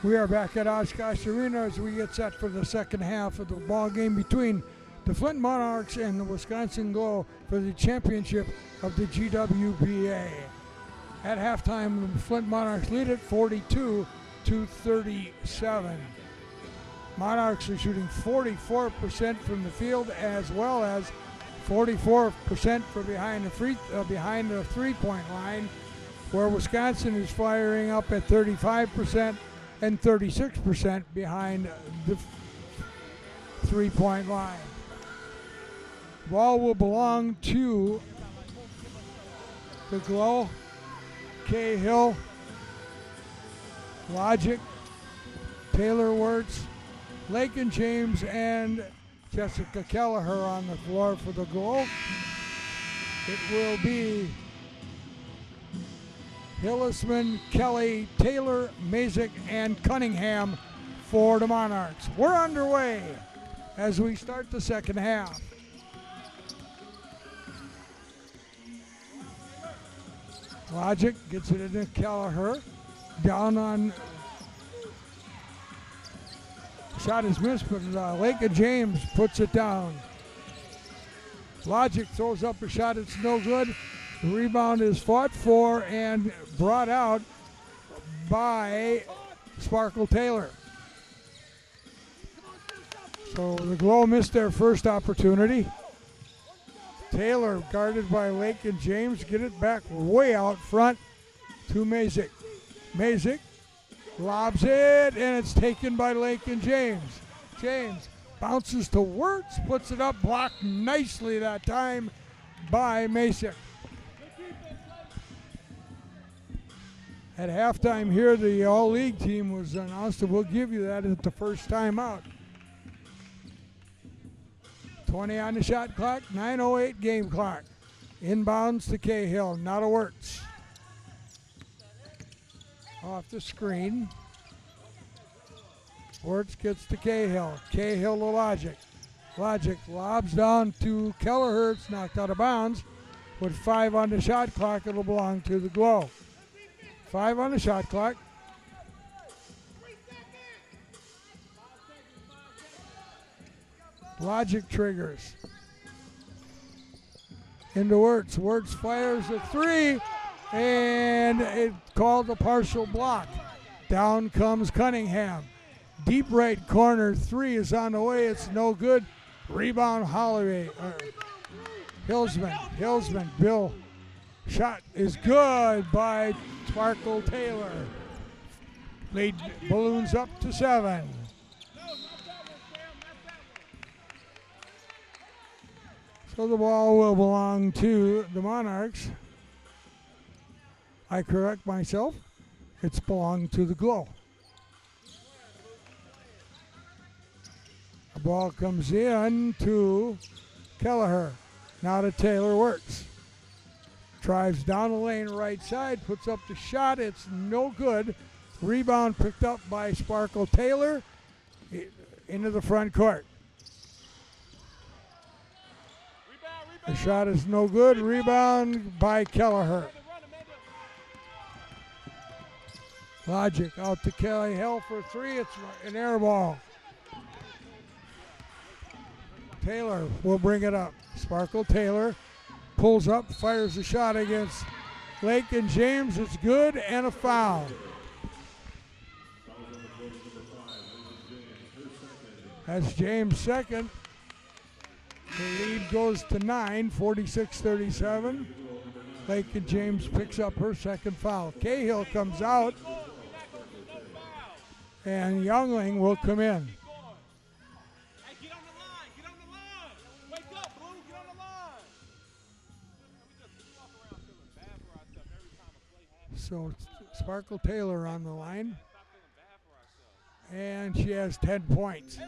S1: We are back at Oshkosh Arena as we get set for the second half of the ball game between the Flint Monarchs and the Wisconsin Glow for the championship of the GWBA. At halftime, the Flint Monarchs lead it 42-37. Monarchs are shooting 44% from the field as well as 44% from behind the three-point line, where Wisconsin is firing up at 35% and 36% behind the three-point line. Ball will belong to the Glow, Cahill, Logic, Taylor Wirtz, Lakin James, and Jessica Kelleher on the floor for the Glow. It will be Hillisman, Kelly, Taylor, Mazik, and Cunningham for the Monarchs. We're underway as we start the second half. Logic gets it into Kelleher. Down on. Shot is missed, but Lakin James puts it down. Logic throws up a shot, it's no good. The rebound is fought for and brought out by Sparkle Taylor. So the Glow missed their first opportunity. Taylor, guarded by Lakin James, get it back way out front to Mazik. Mazik lobs it, and it's taken by Lakin James. James bounces to Wirtz, puts it up, blocked nicely that time by Mazik. At halftime here, the all-league team was announced, and we'll give you that at the first time out. 20 on the shot clock, 9:08 game clock. Inbounds to Cahill, not a Wirtz. Off the screen. Wirtz gets to Cahill. Cahill to Logic. Logic lobs down to Kelleher. It's knocked out of bounds. With 5 on the shot clock, it'll belong to the Glow. 5 on the shot clock. Logic triggers. Into Wirtz. Wirtz fires a 3, and it called a partial block. Down comes Cunningham. Deep right corner 3 is on the way. It's no good. Rebound Holloway. Hillsman. Bill. Shot is good by Sparkle Taylor. Lead balloons up to 7. So the ball will belong to the Monarchs. I correct myself. It's belonged to the Glow. The ball comes in to Kelleher. Now to Taylor Wirtz. Drives down the lane right side, puts up the shot. It's no good. Rebound picked up by Sparkle Taylor into the front court. The shot is no good. Rebound by Kelleher. Logic out to Kelly Hill for 3. It's an air ball. Taylor will bring it up. Sparkle Taylor pulls up, fires a shot against Lakin James. It's good, and a foul. That's James' second. The lead goes to 9, 46-37. Lakin James picks up her second foul. Cahill comes out, and Youngling will come in. So Sparkle Taylor on the line, and she has 10 points.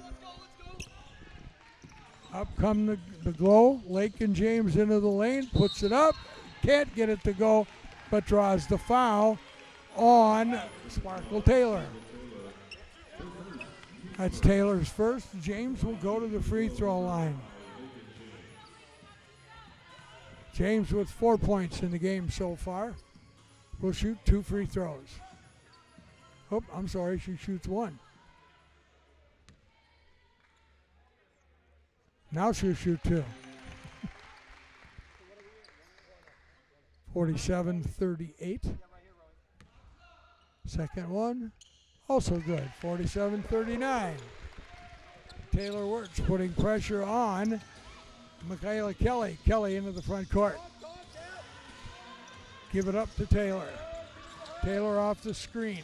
S1: Up come the Glow. Lakin James into the lane, puts it up, can't get it to go, but draws the foul on Sparkle Taylor. That's Taylor's first. James will go to the free throw line. James with 4 points in the game so far. Will shoot 2 free throws. Oh, I'm sorry, she shoots one. Now she'll shoot two. 47-38. Second one, also good. 47-39. Taylor Wirtz putting pressure on Michaela Kelly. Kelly into the front court. Give it up to Taylor. Taylor off the screen.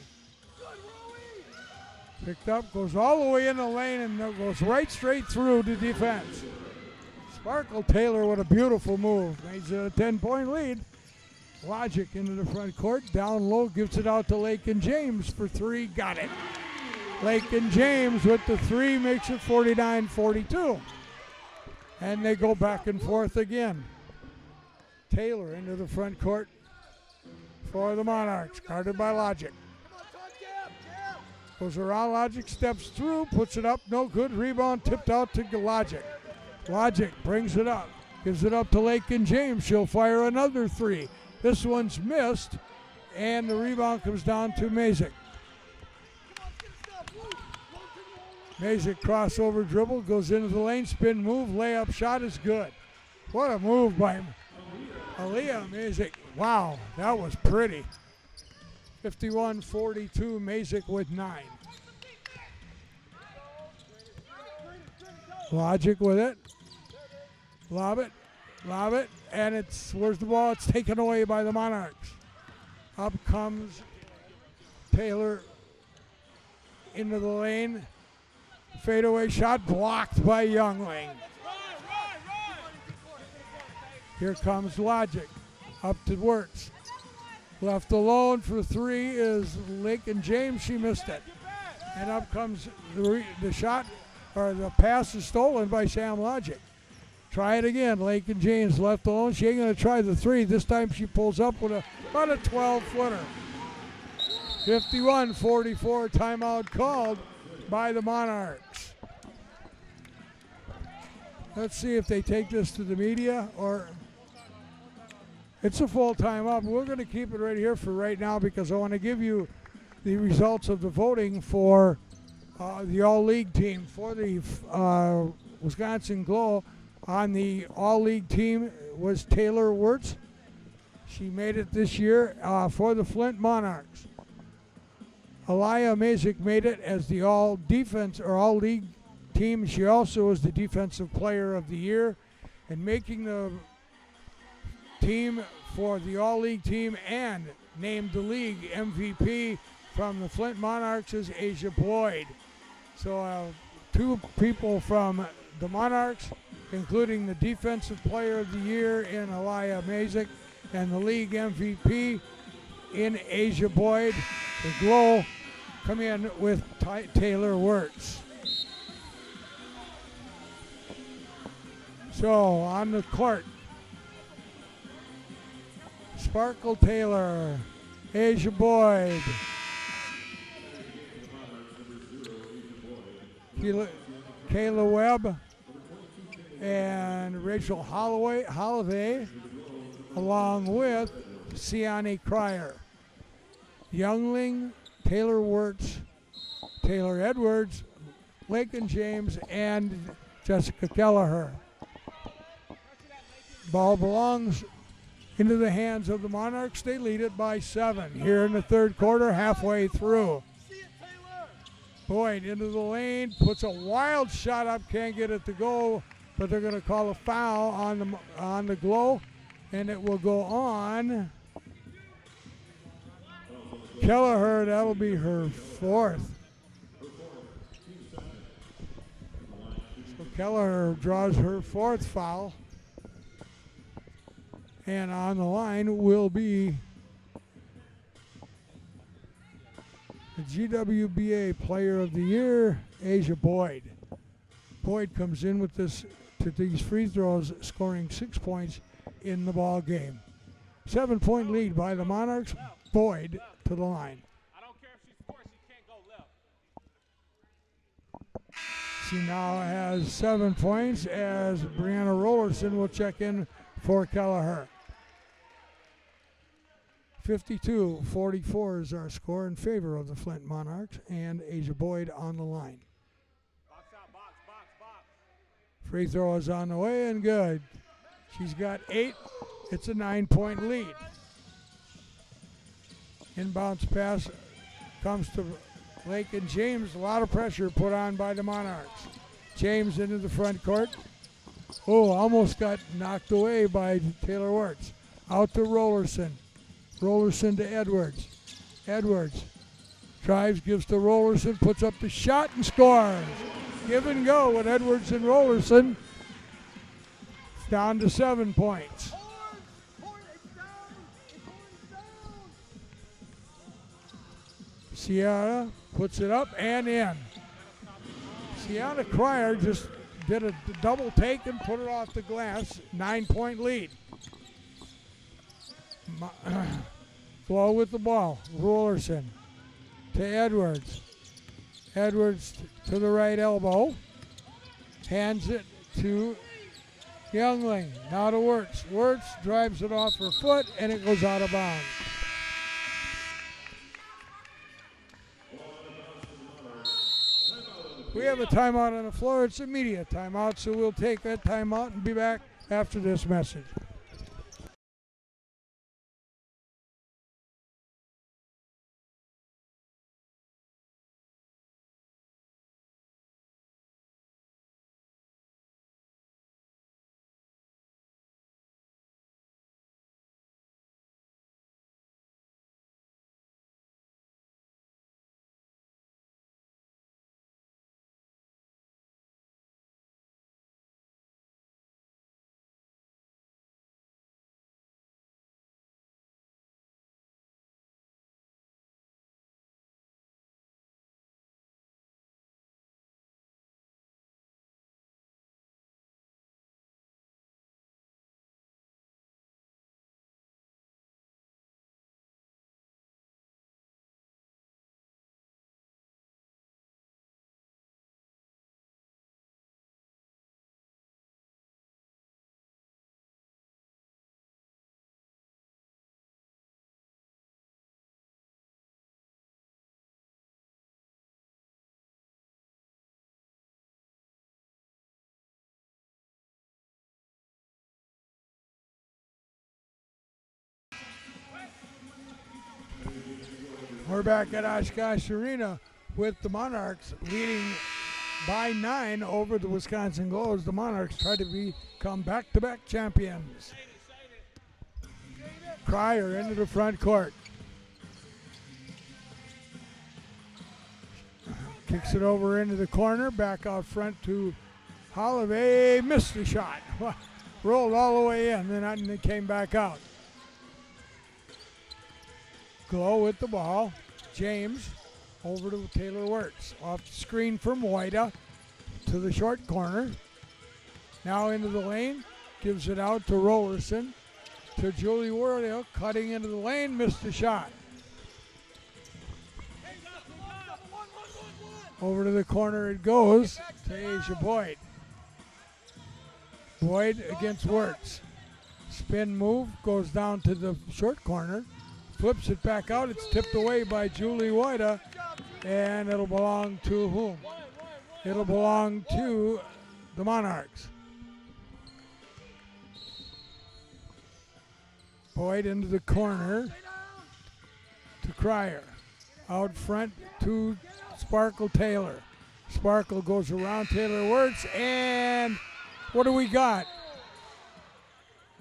S1: Picked up, goes all the way in the lane and goes right straight through to defense. Sparkle Taylor with a beautiful move. Makes it a 10-point lead. Logic into the front court. Down low, gives it out to Lakin James for three. Got it. Lakin James with the three makes it 49-42. And they go back and forth again. Taylor into the front court for the Monarchs, guarded by Logic. Goes around Logic, steps through, puts it up, no good. Rebound tipped out to Logic. Logic brings it up, gives it up to Lakin James. She'll fire another three. This one's missed, and the rebound comes down to Mazik. Mazik crossover dribble, goes into the lane, spin move, layup shot is good. What a move by Aliyah Mazik. Wow, that was pretty. 51-42, Mazik with 9. Logic with it. Lob it, and where's the ball? It's taken away by the Monarchs. Up comes Taylor into the lane. Fadeaway shot blocked by Youngling. Here comes Logic. Up to Wirtz. Left alone for three is Lakin James. She missed it. And up comes the shot, or the pass is stolen by Sam Logic. Try it again. Lakin James left alone. She ain't going to try the three. This time she pulls up with about a 12-footer. 51-44, timeout called by the Monarchs. Let's see if they take this to the media or it's a full timeout. We're going to keep it right here for right now because I want to give you the results of the voting for the All-League team. For the Wisconsin Glow, on the All-League team was Taylor Wirtz. She made it this year. For the Flint Monarchs, Aliyah Mazik made it as the All-Defense or All-League team. She also was the Defensive Player of the Year. And making the team for the All-League team and named the league MVP from the Flint Monarchs is Asia Boyd. So two people from the Monarchs, including the Defensive Player of the Year in Aliyah Mazik and the league MVP in Asia Boyd. The Glow come in with Taylor Wirtz. So on the court, Sparkle Taylor, Asia Boyd, Kayla Webb, and Rachel Holiday, along with Siani Cryer. Youngling, Taylor Wirtz, Taylor Edwards, Lakin James, and Jessica Kelleher. Ball belongs into the hands of the Monarchs. They lead it by 7 here in the third quarter, halfway through. Boyd into the lane, puts a wild shot up, can't get it to go, but they're going to call a foul on the Glow, and it will go on Kelleher. That'll be her fourth. So Kelleher draws her fourth foul. And on the line will be the GWBA Player of the Year, Asia Boyd. Boyd comes in with these free throws, scoring 6 points in the ball game. 7-point lead by the Monarchs. Boyd to the line.
S3: I don't care if she scores, she can't go left.
S1: She now has 7 points as Brianna Rollerson will check in for Kelleher. 52-44 is our score in favor of the Flint Monarchs, and Asia Boyd on the line.
S3: Box out, box, box, box.
S1: Free throw is on the way and good. She's got 8. It's a 9-point lead. Inbounds pass comes to Lakin James. A lot of pressure put on by the Monarchs. James into the front court. Oh, almost got knocked away by Taylor Wirtz. Out to Rollerson. Rollerson to Edwards. Edwards drives, gives to Rollerson, puts up the shot and scores. Give and go with Edwards and Rollerson. It's down to 7 points. Sierra puts it up and in. Sienna Cryer just did a double take and put it off the glass. 9-point lead. Flow with the ball. Rollerson to Edwards. Edwards to the right elbow. Hands it to Youngling. Now to Wirtz. Wirtz drives it off her foot and it goes out of bounds. We have a timeout on the floor. It's a media timeout, so we'll take that timeout and be back after this message. We're back at Oshkosh Arena with the Monarchs leading by 9 over the Wisconsin Goals. The Monarchs try to become back-to-back champions. Cryer into the front court. Kicks it over into the corner, back out front to Holloway. Missed the shot. Rolled all the way in, then it came back out. Glow with the ball. James over to Taylor Wirtz. Off the screen from Moida to the short corner. Now into the lane. Gives it out to Rollerson. To Julie Wardale. Cutting into the lane. Missed the shot. Over to the corner it goes to Asia Boyd. Boyd against Wirtz. Spin move. Goes down to the short corner. Flips it back out. It's tipped away by Julie Woida, and it'll belong to whom? It'll belong to the Monarchs. Boyd into the corner to Cryer. Out front to Sparkle Taylor. Sparkle goes around Taylor Wirtz, and what do we got?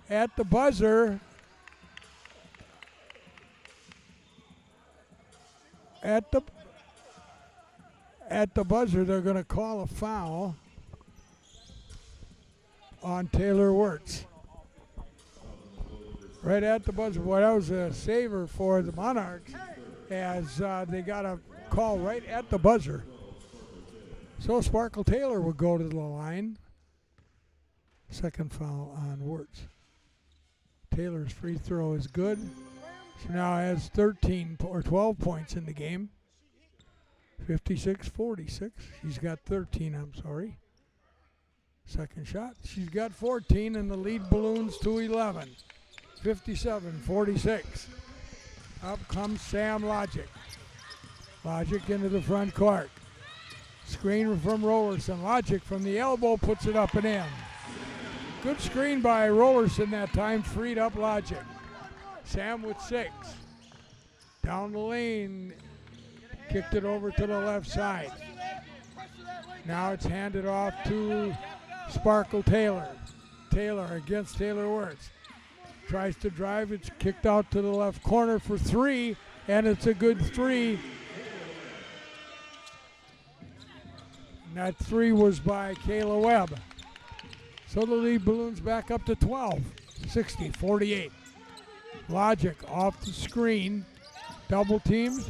S1: At the buzzer, At the buzzer, they're going to call a foul on Taylor Wirtz. Right at the buzzer. Boy, that was a saver for the Monarchs as they got a call right at the buzzer. So Sparkle Taylor will go to the line. Second foul on Wirtz. Taylor's free throw is good. She now has 13 or 12 points in the game. 56-46. She's got 13, I'm sorry. Second shot. She's got 14, and the lead balloons to 11. 57-46. Up comes Sam Logic. Logic into the front court. Screen from Rollerson. Logic from the elbow puts it up and in. Good screen by Rollerson that time, freed up Logic. Sam with 6. Down the lane, kicked it over to the left side. Now it's handed off to Sparkle Taylor. Taylor against Taylor Wirtz. Tries to drive, it's kicked out to the left corner for 3, and it's a good 3. And that 3 was by Kayla Webb. So the lead balloons back up to 12, 60-48. Logic off the screen, double teamed,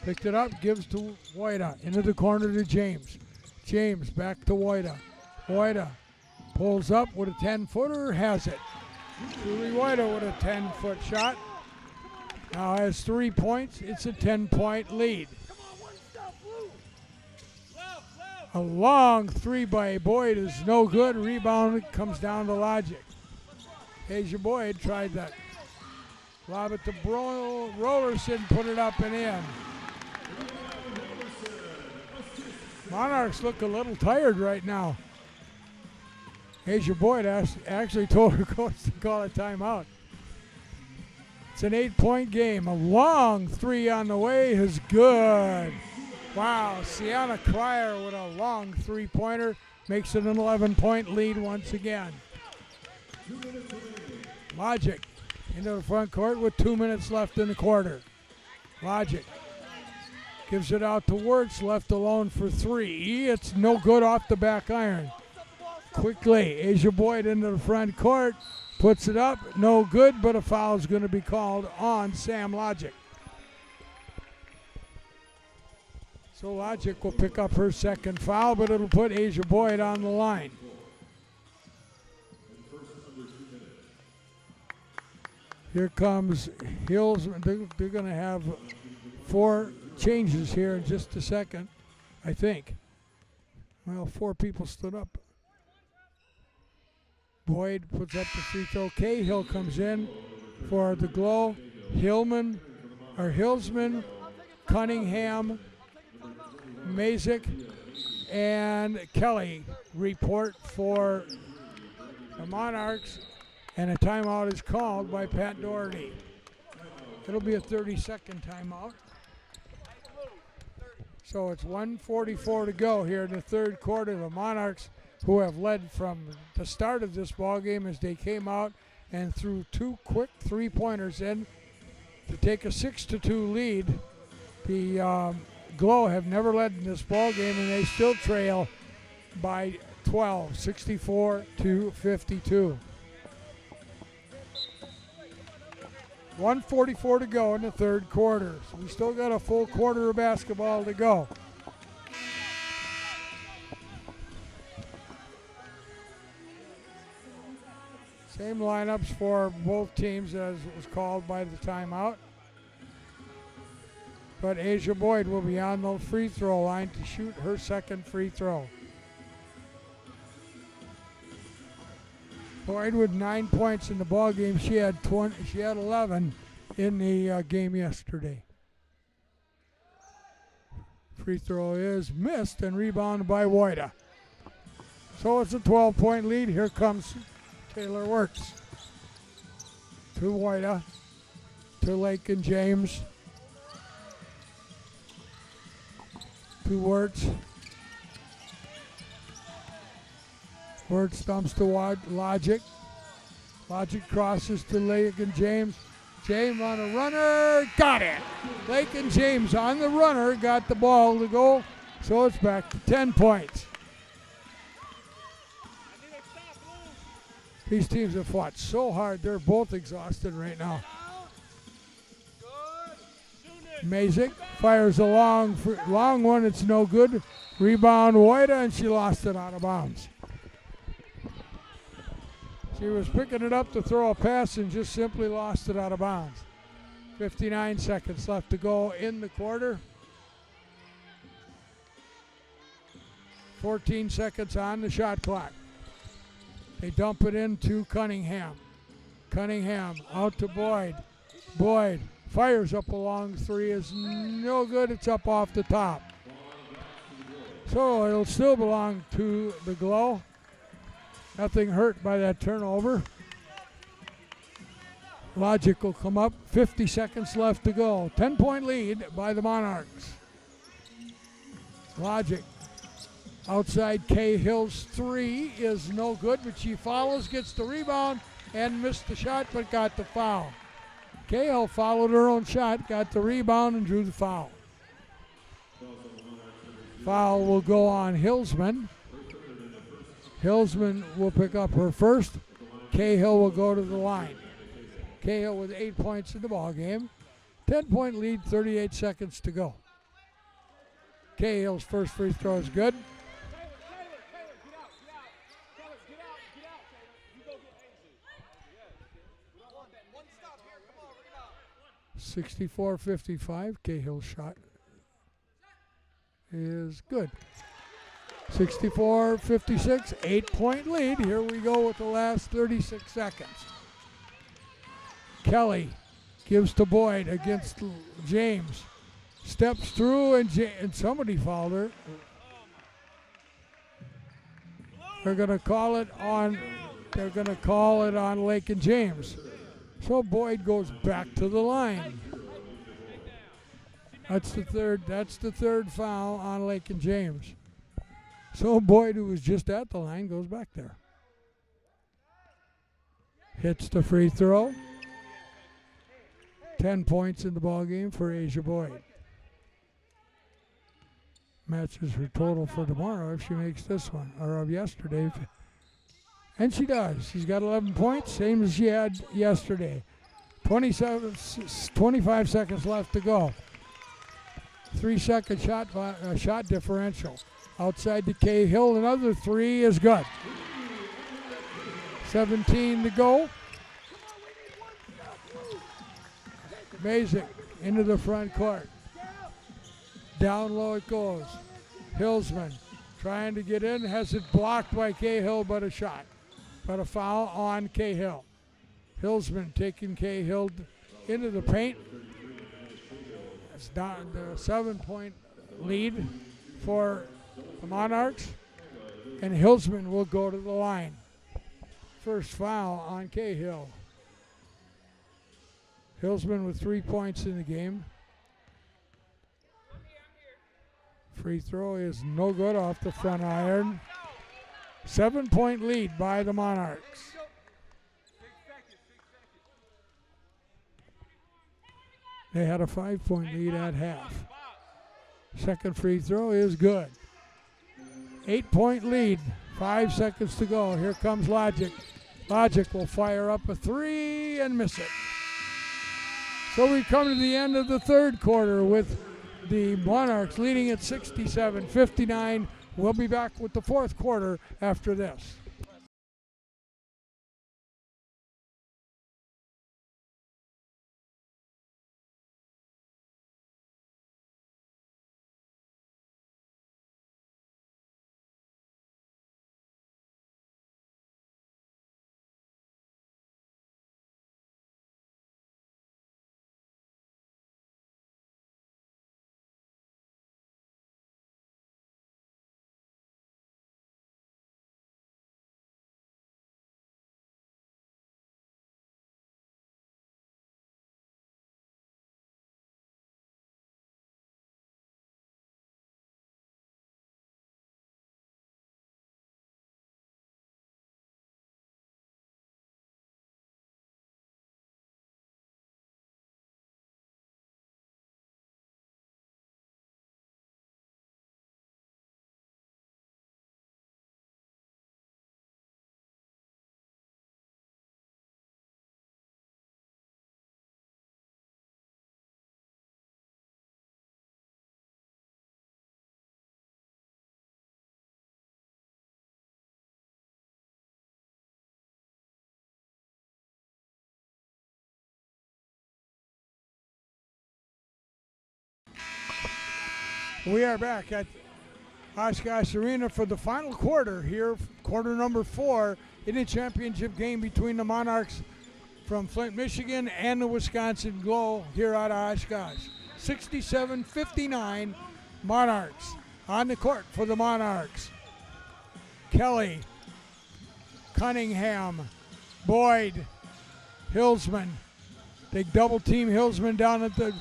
S1: picked it up, gives to Wojda, into the corner to James. James back to Wojda. Wojda pulls up with a 10-footer, has it. Julie Wojda with a 10-foot shot. Now has 3 points. It's a 10-point lead. A long 3 by Boyd is no good. Rebound comes down to Logic. Asia Boyd tried that. Lob it to Rollerson, put it up and in. Monarchs look a little tired right now. Asia Boyd actually told her coach to call a timeout. It's an 8-point game. A long 3 on the way is good. Wow, Sienna Cryer with a long 3-pointer makes it an 11-point lead once again. Logic into the front court with 2 minutes left in the quarter. Logic gives it out to Wirtz, left alone for 3. It's no good off the back iron. Quickly, Asia Boyd into the front court, puts it up, no good, but a foul is going to be called on Sam Logic. So Logic will pick up her second foul, but it'll put Asia Boyd on the line. Here comes Hills. They're going to have 4 changes here in just a second, I think. Well, 4 people stood up. Boyd puts up the free throw. Cahill comes in for the Glow. Hillsman, Cunningham, Mazik, and Kelly report for the Monarchs, and a timeout is called by Pat Doherty. It'll be a 30-second timeout. So it's 1:44 to go here in the third quarter. The Monarchs, who have led from the start of this ball game as they came out and threw 2 quick 3-pointers in to take a 6-2 lead. The Glow have never led in this ball game, and they still trail by 12, 64-52. 1:44 to go in the third quarter. So we still got a full quarter of basketball to go. Same lineups for both teams as was called by the timeout. But Asia Boyd will be on the free throw line to shoot her second free throw. Boyd with 9 points in the ball game. She had 11 in the game yesterday. Free throw is missed and rebounded by Wojda. So it's a 12-point lead. Here comes Taylor Wirtz to Wojda, to Lake and James, to Wirtz. Wirtz dumps to Logic. Logic crosses to Lake and James. James on a runner, got it. Lake and James on the runner, got the ball to go, so it's back to 10 points. These teams have fought so hard. They're both exhausted right now. Mazik fires a long one. It's no good. Rebound Wojda, and she lost it out of bounds. She was picking it up to throw a pass and just simply lost it out of bounds. 59 seconds left to go in the quarter. 14 seconds on the shot clock. They dump it into Cunningham. Cunningham out to Boyd. Boyd Fires up a long three is no good. It's up off the top. So it'll still belong to the Glow. Nothing hurt by that turnover. Logic will come up. 50 seconds left to go. 10-point lead by the Monarchs. Logic outside Cahill's three is no good, but she follows, gets the rebound, and missed the shot, but got the foul. Cahill followed her own shot, got the rebound, and drew the foul. Foul will go on Hillsman. Hillsman will pick up her first. Cahill will go to the line. Cahill with 8 points in the ball game. 10-point lead, 38 seconds to go. Cahill's first free throw is good. 64-55. Cahill's shot is good. 64-56, 8-point lead. Here we go with the last 36 seconds. Kelly gives to Boyd against James. Steps through and somebody fouled her. They're going to call it on Lake and James. So Boyd goes back to the line. That's the third foul on Lake and James. So Boyd, who was just at the line, goes back there. Hits the free throw. 10 points in the ball game for Asia Boyd. Matches her total for tomorrow if she makes this one, or of yesterday. And she does. She's got 11 points, same as she had yesterday. 25 seconds left to go. 3-second shot differential. Outside to Cahill, another three is good. 17 to go. Mazik into the front court. Down low it goes. Hillsman trying to get in, has it blocked by Cahill, but a shot. But a foul on Cahill. Hillsman taking Cahill into the paint. It's down to a 7-point lead for the Monarchs. And Hillsman will go to the line. First foul on Cahill. Hillsman with 3 points in the game. Free throw is no good off the front iron. 7-point lead by the Monarchs. They had a 5-point lead at half. Second free throw is good. 8-point lead, 5 seconds to go. Here comes Logic. Logic will fire up a three and miss it. So we come to the end of the third quarter with the Monarchs leading at 67-59. We'll be back with the fourth quarter after this. We are back at Oshkosh Arena for the final quarter here, quarter number 4 in the championship game between the Monarchs from Flint, Michigan, and the Wisconsin Glow here out of Oshkosh. 67-59, Monarchs. On the court for the Monarchs. Kelly, Cunningham, Boyd, Hillsman. They double team Hillsman down at the,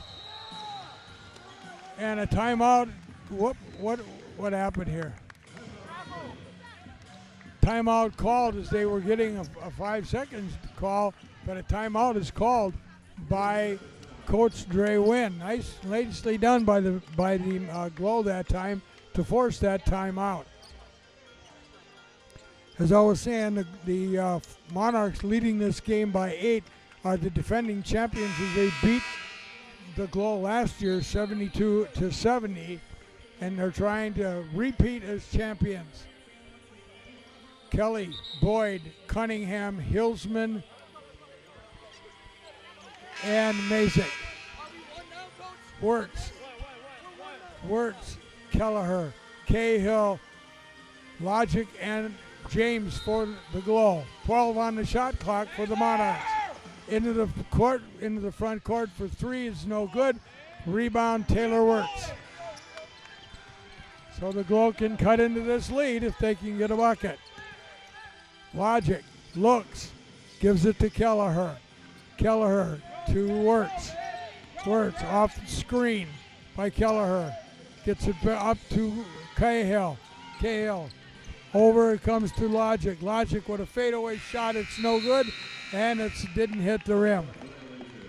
S1: and a timeout. What happened here? Timeout called as they were getting a 5 seconds call, but a timeout is called by Coach Dre Wynn. Nicely done by the Glow that time to force that timeout. As I was saying, the Monarchs leading this game by 8 are the defending champions as they beat the Glow last year 72-70, and they're trying to repeat as champions. Kelly, Boyd, Cunningham, Hillsman, and Mazik. Wirtz, Kelleher, Cahill, Logic, and James for the Glow. 12 on the shot clock for the Monarchs. Into the front court for 3 is no good. Rebound, Taylor Wirtz. So the Glow can cut into this lead if they can get a bucket. Logic looks, gives it to Kelleher. Kelleher to Wirtz. Wirtz off the screen by Kelleher. Gets it up to Cahill. Cahill. Over it comes to Logic. Logic with a fadeaway shot. It's no good, and it didn't hit the rim.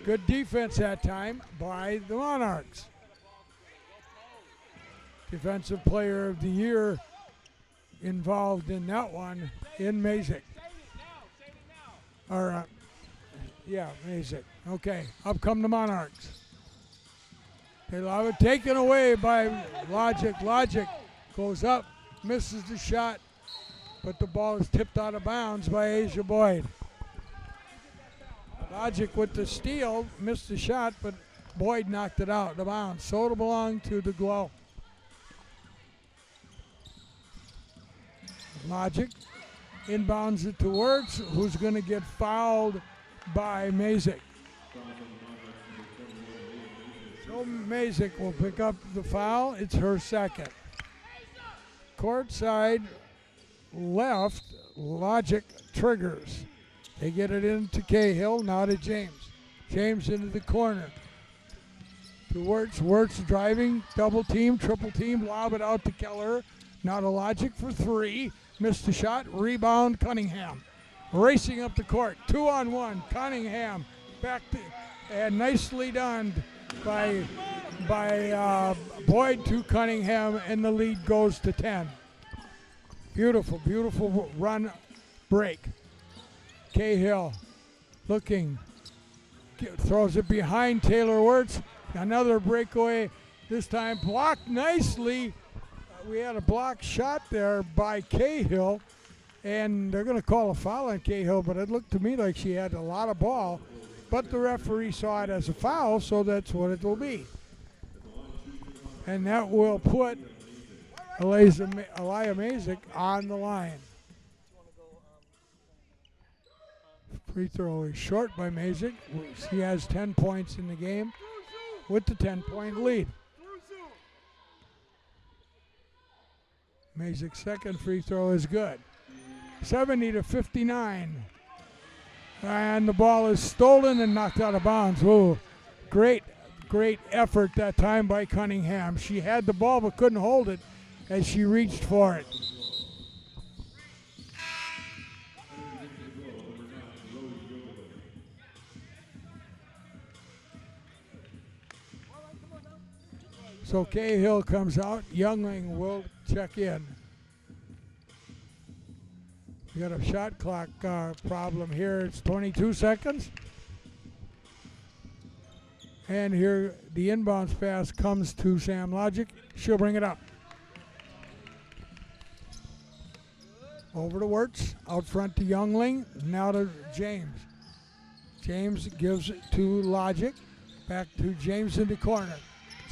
S1: Good defense that time by the Monarchs. Defensive Player of the Year involved in that one in Mazik. Mazik. Okay, up come the Monarchs. They love it taken away by Logic. Logic goes up, misses the shot, but the ball is tipped out of bounds by Asia Boyd. Logic with the steal, missed the shot, but Boyd knocked it out of bounds. So it'll belong to the Glow. Logic inbounds it to Wirtz, who's going to get fouled by Mazik. So Mazik will pick up the foul. It's her second. Court side left, Logic triggers. They get it into Cahill, now to James. James into the corner. To Wirtz. Wirtz driving, double team, triple team, lob it out to Keller. Now to Logic for 3. Missed the shot. Rebound, Cunningham. Racing up the court. 2-on-1. Cunningham back to, and nicely done by Boyd to Cunningham, and the lead goes to 10. Beautiful, beautiful run break. Cahill looking. Throws it behind Taylor Wirtz. Another breakaway. This time blocked nicely. We had a block shot there by Cahill, and they're going to call a foul on Cahill, but it looked to me like she had a lot of ball. But the referee saw it as a foul, so that's what it will be. And that will put Aliyah Mazik on the line. Free throw is short by Mazik. She has 10 points in the game with the 10-point lead. Mazik's second free throw is good. 70-59. And the ball is stolen and knocked out of bounds. Whoa, great effort that time by Cunningham. She had the ball but couldn't hold it as she reached for it. So Cahill comes out. Youngling will check in. We got a shot clock problem here. It's 22 seconds. And here the inbounds pass comes to Sam Logic. She'll bring it up. Over to Wirtz. Out front to Youngling. Now to James. James gives it to Logic. Back to James in the corner.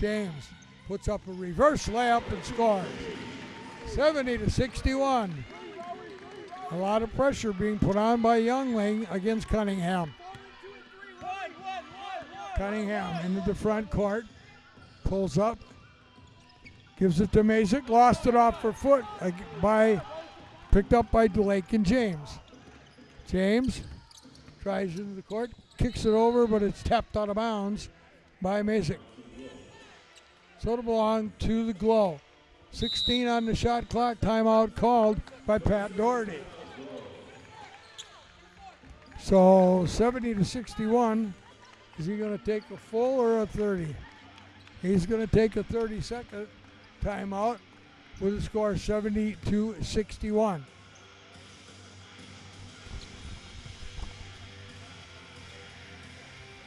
S1: James puts up a reverse layup and scores. 70-61. A lot of pressure being put on by Youngling against Cunningham. Cunningham into the front court. Pulls up. Gives it to Mazik. Lost it off her foot picked up by Blake and James. James tries into the court. Kicks it over, but it's tapped out of bounds by Mazik. So it'll belong to the Glow. 16 on the shot clock. Timeout called by Pat Doherty. So 70-61. Is he going to take a full or a 30? He's going to take a 30-second timeout with a score 70-61.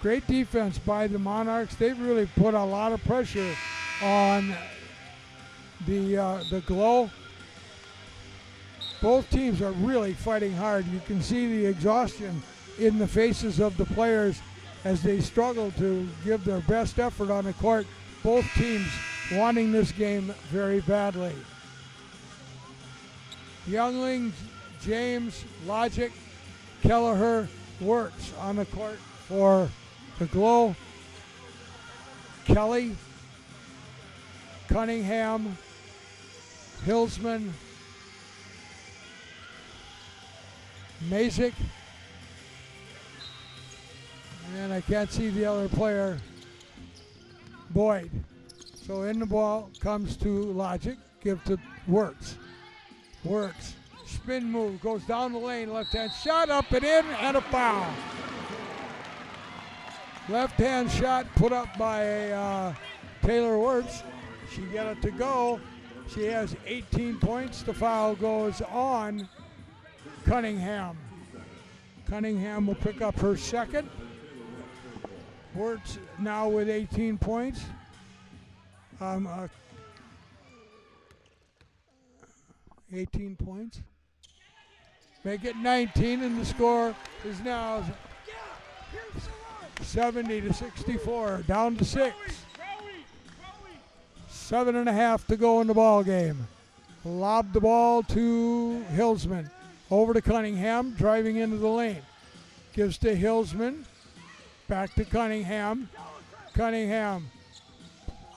S1: Great defense by the Monarchs. They've really put a lot of pressure on the Glow. Both teams are really fighting hard. You can see the exhaustion in the faces of the players as they struggle to give their best effort on the court. Both teams wanting this game very badly. Youngling, James, Logic, Kelleher, Wirtz on the court for the Glow. Kelly, Cunningham, Hillsman, Mazik, and I can't see the other player, Boyd. So in the ball comes to Logic, give to Wirtz. Wirtz, spin move, goes down the lane, left hand shot, up and in, and a foul. Left hand shot put up by Taylor Wirtz. She got it to go. She has 18 points. The foul goes on Cunningham. Cunningham will pick up her second. Wirtz now with 18 points. 18 points. Make it 19, and the score is now 70-64. Down to 6. 7.5 to go in the ball game. Lobbed the ball to Hillsman. Over to Cunningham, driving into the lane. Gives to Hillsman. Back to Cunningham. Cunningham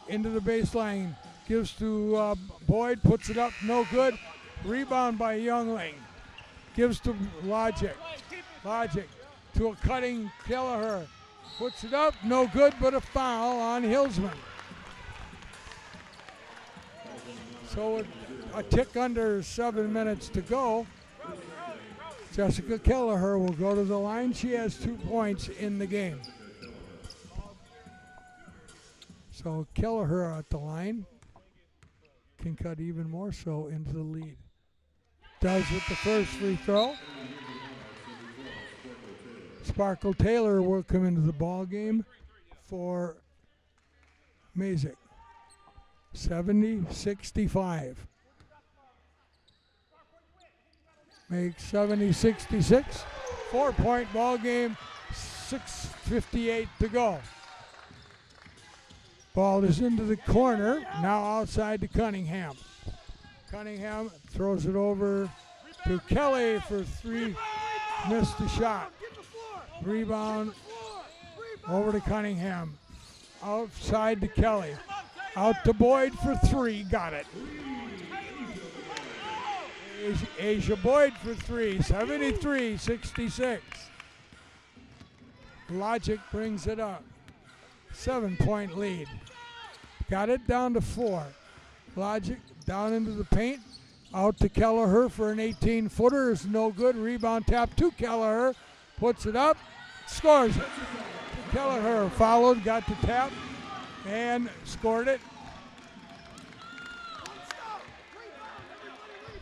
S1: into the baseline. Gives to Boyd. Puts it up. No good. Rebound by Youngling. Gives to Logic. Logic to a cutting Kelleher. Puts it up. No good, but a foul on Hillsman. So a tick under 7 minutes to go. Jessica Kelleher will go to the line. She has 2 points in the game. So Kelleher at the line can cut even more so into the lead. Does with the first free throw. Sparkle Taylor will come into the ball game for Mazik. 70-65. Makes 70-66. 4-point ball game. 6:58 to go. Ball is into the corner. Now outside to Cunningham. Cunningham throws it over to Kelly for 3. Missed the shot. Rebound over to Cunningham. Outside to Kelly. Out to Boyd for 3. Got it. Asia Boyd for 3. 73-66. Logic brings it up. 7-point lead. Got it down to 4. Logic down into the paint. Out to Kelleher for an 18-footer. Is no good. Rebound tap to Kelleher. Puts it up. Scores it. Kelleher followed. Got the tap. And scored it.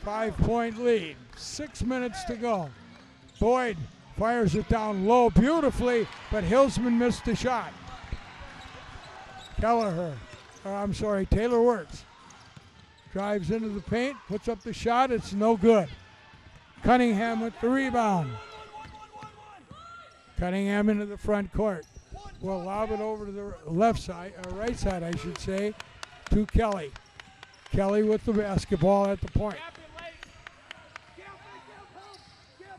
S1: 5-point lead. 6 minutes to go. Boyd fires it down low beautifully, but Hillsman missed the shot. Taylor Wirtz drives into the paint, puts up the shot. It's no good. Cunningham with the rebound. Cunningham into the front court. Will lob it over to the right side, I should say, to Kelly. Kelly with the basketball at the point.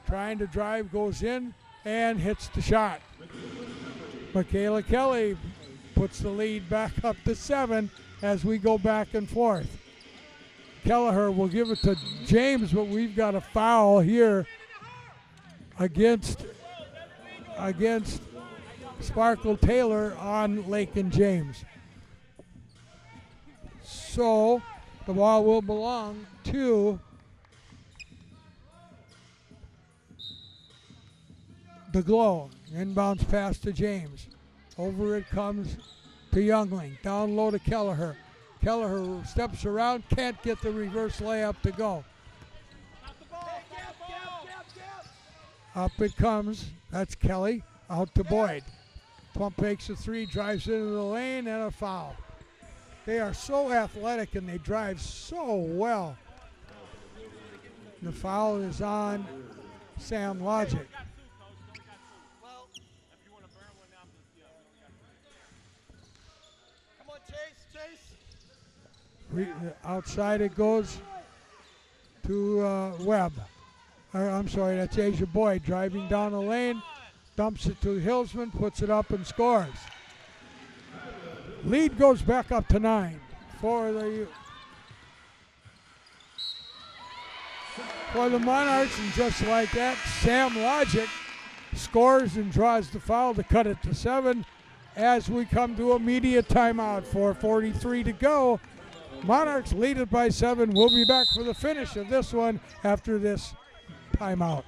S1: Trying to drive, goes in, and hits the shot. Michaela Kelly puts the lead back up to 7 as we go back and forth. Kelleher will give it to James, but we've got a foul here against Sparkle Taylor on Lakin James. So the ball will belong to the Glow. Inbounds pass to James. Over it comes to Youngling. Down low to Kelleher. Kelleher steps around, can't get the reverse layup to go. Up it comes. That's Kelly. Out to Boyd. Pump makes a 3, drives into the lane, and a foul. They are so athletic and they drive so well. The foul is on Sam Logic. Outside it goes to Webb. I'm sorry, that's Asia Boyd driving down the lane, dumps it to Hillsman, puts it up and scores. Lead goes back up to 9 for the Monarchs, and just like that, Sam Logic scores and draws the foul to cut it to 7 as we come to immediate timeout. 4:43 to go. Monarchs lead it by 7. We'll be back for the finish of this one after this timeout.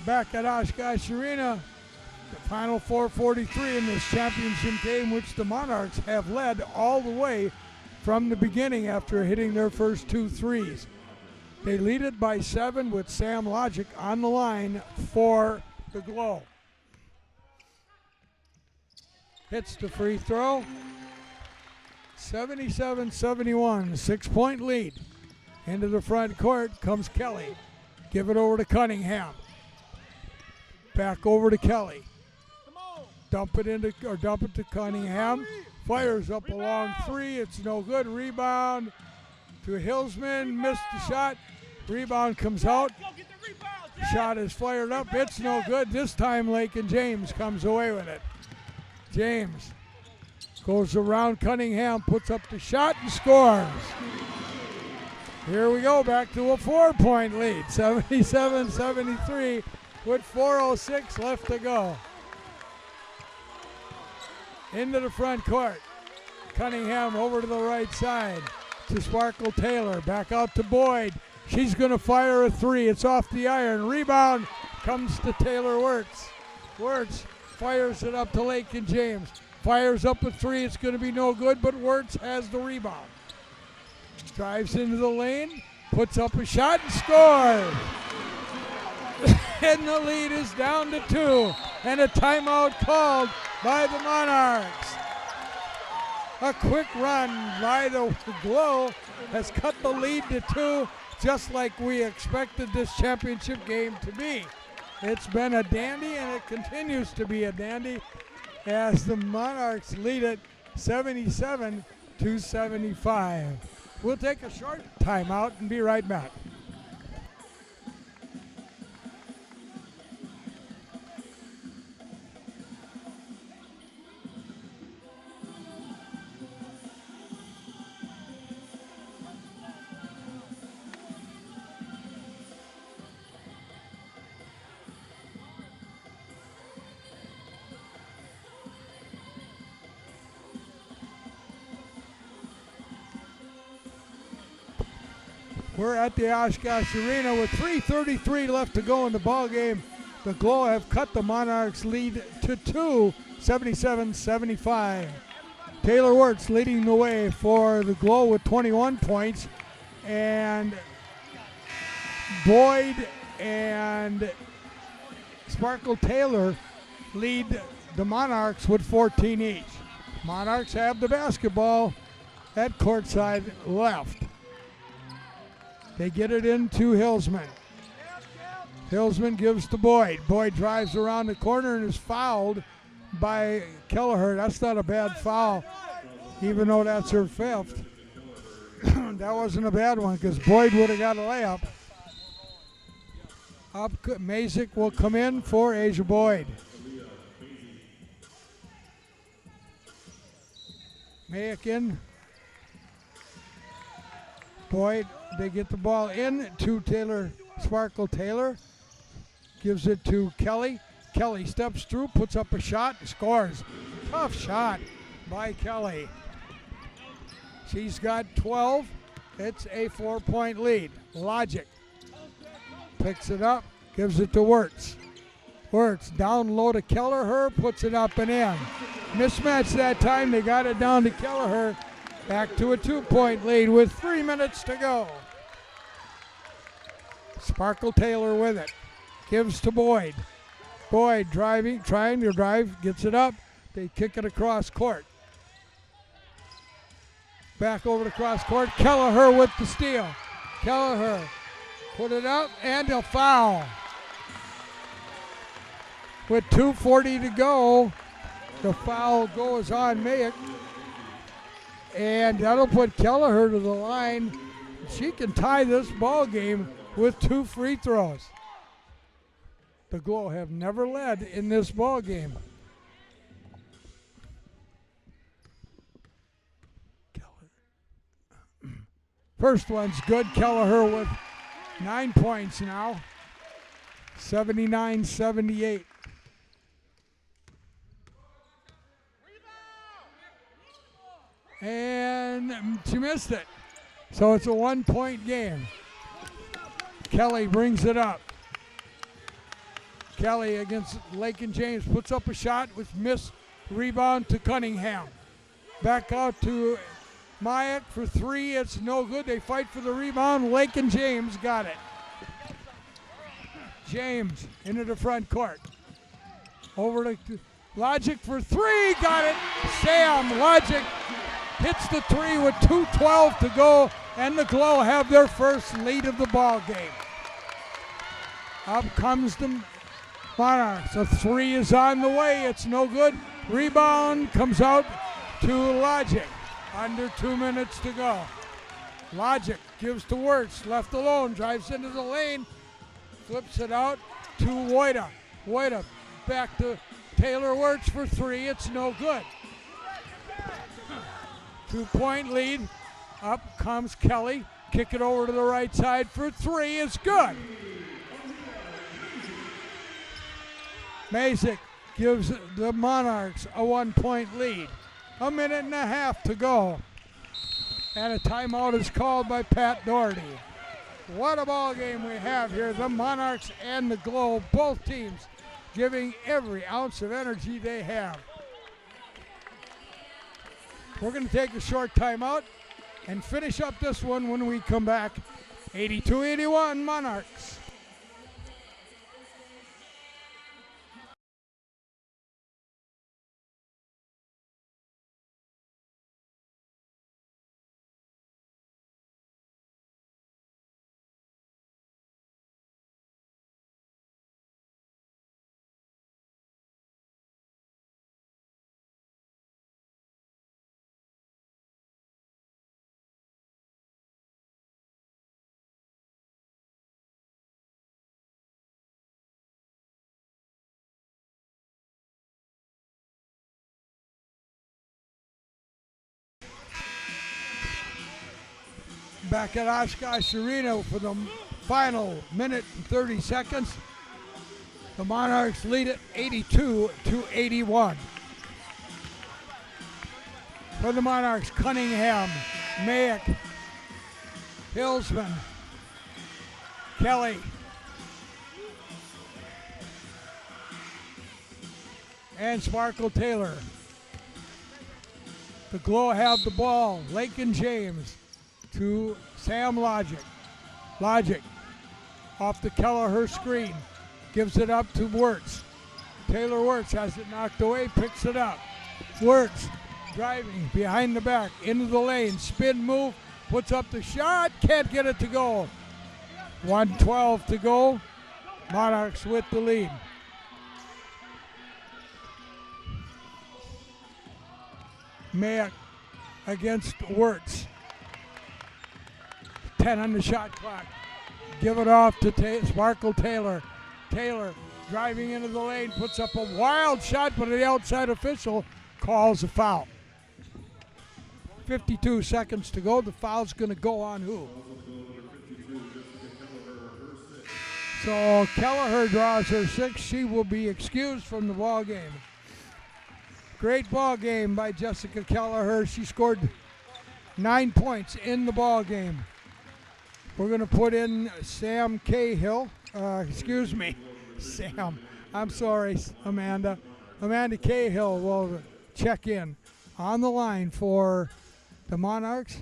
S1: Back at Oshkosh Arena, the final 4:43 in this championship game, which the Monarchs have led all the way from the beginning after hitting their first 2 threes. They lead it by 7 with Sam Logic on the line for the Glow. Hits the free throw. 77-71, 6-point lead. Into the front court comes Kelly. Give it over to Cunningham. Back over to Kelly. Dump it to Cunningham. Fires up a long 3. It's no good. Rebound to Hillsman. Missed the shot. Rebound comes out. Shot is fired up. It's no good. This time Lakin James comes away with it. James goes around Cunningham, puts up the shot and scores. Here we go, back to a 4-point lead. 77-73 with 4:06 left to go. Into the front court. Cunningham over to the right side to Sparkle Taylor. Back out to Boyd. She's going to fire a 3. It's off the iron. Rebound comes to Taylor Wirtz. Wirtz fires it up to Lakin James. Fires up a 3. It's going to be no good, but Wirtz has the rebound. Drives into the lane. Puts up a shot and scores. And the lead is down to 2. And a timeout called by the Monarchs. A quick run by the Glow has cut the lead to 2, just like we expected this championship game to be. It's been a dandy, and it continues to be a dandy as the Monarchs lead it 77-75. We'll take a short timeout and be right back. We're at the Oshkosh Arena with 3:33 left to go in the ball game. The Glow have cut the Monarchs lead to 2, 77-75. Taylor Wirtz leading the way for the Glow with 21 points, and Boyd and Sparkle Taylor lead the Monarchs with 14 each. Monarchs have the basketball at courtside left. They get it into Hillsman. Hillsman gives to Boyd. Boyd drives around the corner and is fouled by Kelleher. That's not a bad foul, even though that's her fifth. That wasn't a bad one because Boyd would have got a layup. Mazik will come in for Asia Boyd. Mayick in. Boyd, they get the ball in to Taylor, Sparkle Taylor. Gives it to Kelly. Kelly steps through, puts up a shot, scores. Tough shot by Kelly. She's got 12. It's a 4-point lead. Logic picks it up, gives it to Wirtz. Wirtz down low to Kelleher, puts it up and in. Mismatch that time, they got it down to Kelleher. Back to a 2-point lead with 3 minutes to go. Sparkle Taylor with it. Gives to Boyd. Boyd driving, trying to drive, gets it up. They kick it across court. Back over to cross court. Kelleher with the steal. Kelleher put it up and a foul. With 2:40 to go, the foul goes on Mayick. And that'll put Kelleher to the line. She can tie this ball game with 2 free throws. The Glow have never led in this ball game. First one's good. Kelleher with 9 points now. 79-78. And she missed it. So it's a 1-point game. Kelly brings it up. Kelly against Lakin James puts up a shot with miss. Rebound to Cunningham. Back out to Mayick for 3. It's no good. They fight for the rebound. Lakin James got it. James into the front court. Over to Logic for 3. Got it. Sam Logic hits the 3 with 2:12 to go, and the Glow have their first lead of the ball game. Up comes the Monarchs. A 3 is on the way. It's no good. Rebound comes out to Logic. Under 2 minutes to go. Logic gives to Wirtz. Left alone. Drives into the lane. Flips it out to Wojda. Wojda back to Taylor Wirtz for 3. It's no good. 2-point lead. Up comes Kelly. Kick it over to the right side for 3. It's good. Mazik gives the Monarchs a 1-point lead. 1.5 minutes to go. And a timeout is called by Pat Doherty. What a ball game we have here. The Monarchs and the Glow, both teams giving every ounce of energy they have. We're going to take a short timeout and finish up this one when we come back. 82-81 Monarchs. Back at Oshkosh Arena for the final minute and 30 seconds. The Monarchs lead it 82-81. For the Monarchs, Cunningham, Mayick, Hillsman, Kelly. And Sparkle Taylor. The Glow have the ball. Lakin James to Sam Logic. Logic off the Kelleher screen. Gives it up to Wirtz. Taylor Wirtz has it knocked away, picks it up. Wirtz driving behind the back, into the lane, spin move, puts up the shot, can't get it to go. 1:12 to go. Monarchs with the lead. Mayak against Wirtz. 10 on the shot clock. Give it off to Sparkle Taylor. Taylor driving into the lane, puts up a wild shot, but the outside official calls a foul. 52 seconds to go. The foul's going to go on who? So Kelleher draws her 6. She will be excused from the ball game. Great ball game by Jessica Kelleher. She scored 9 points in the ball game. We're going to put in Sam Cahill. Sam. I'm sorry, Amanda. Amanda Cahill will check in on the line for the Monarchs.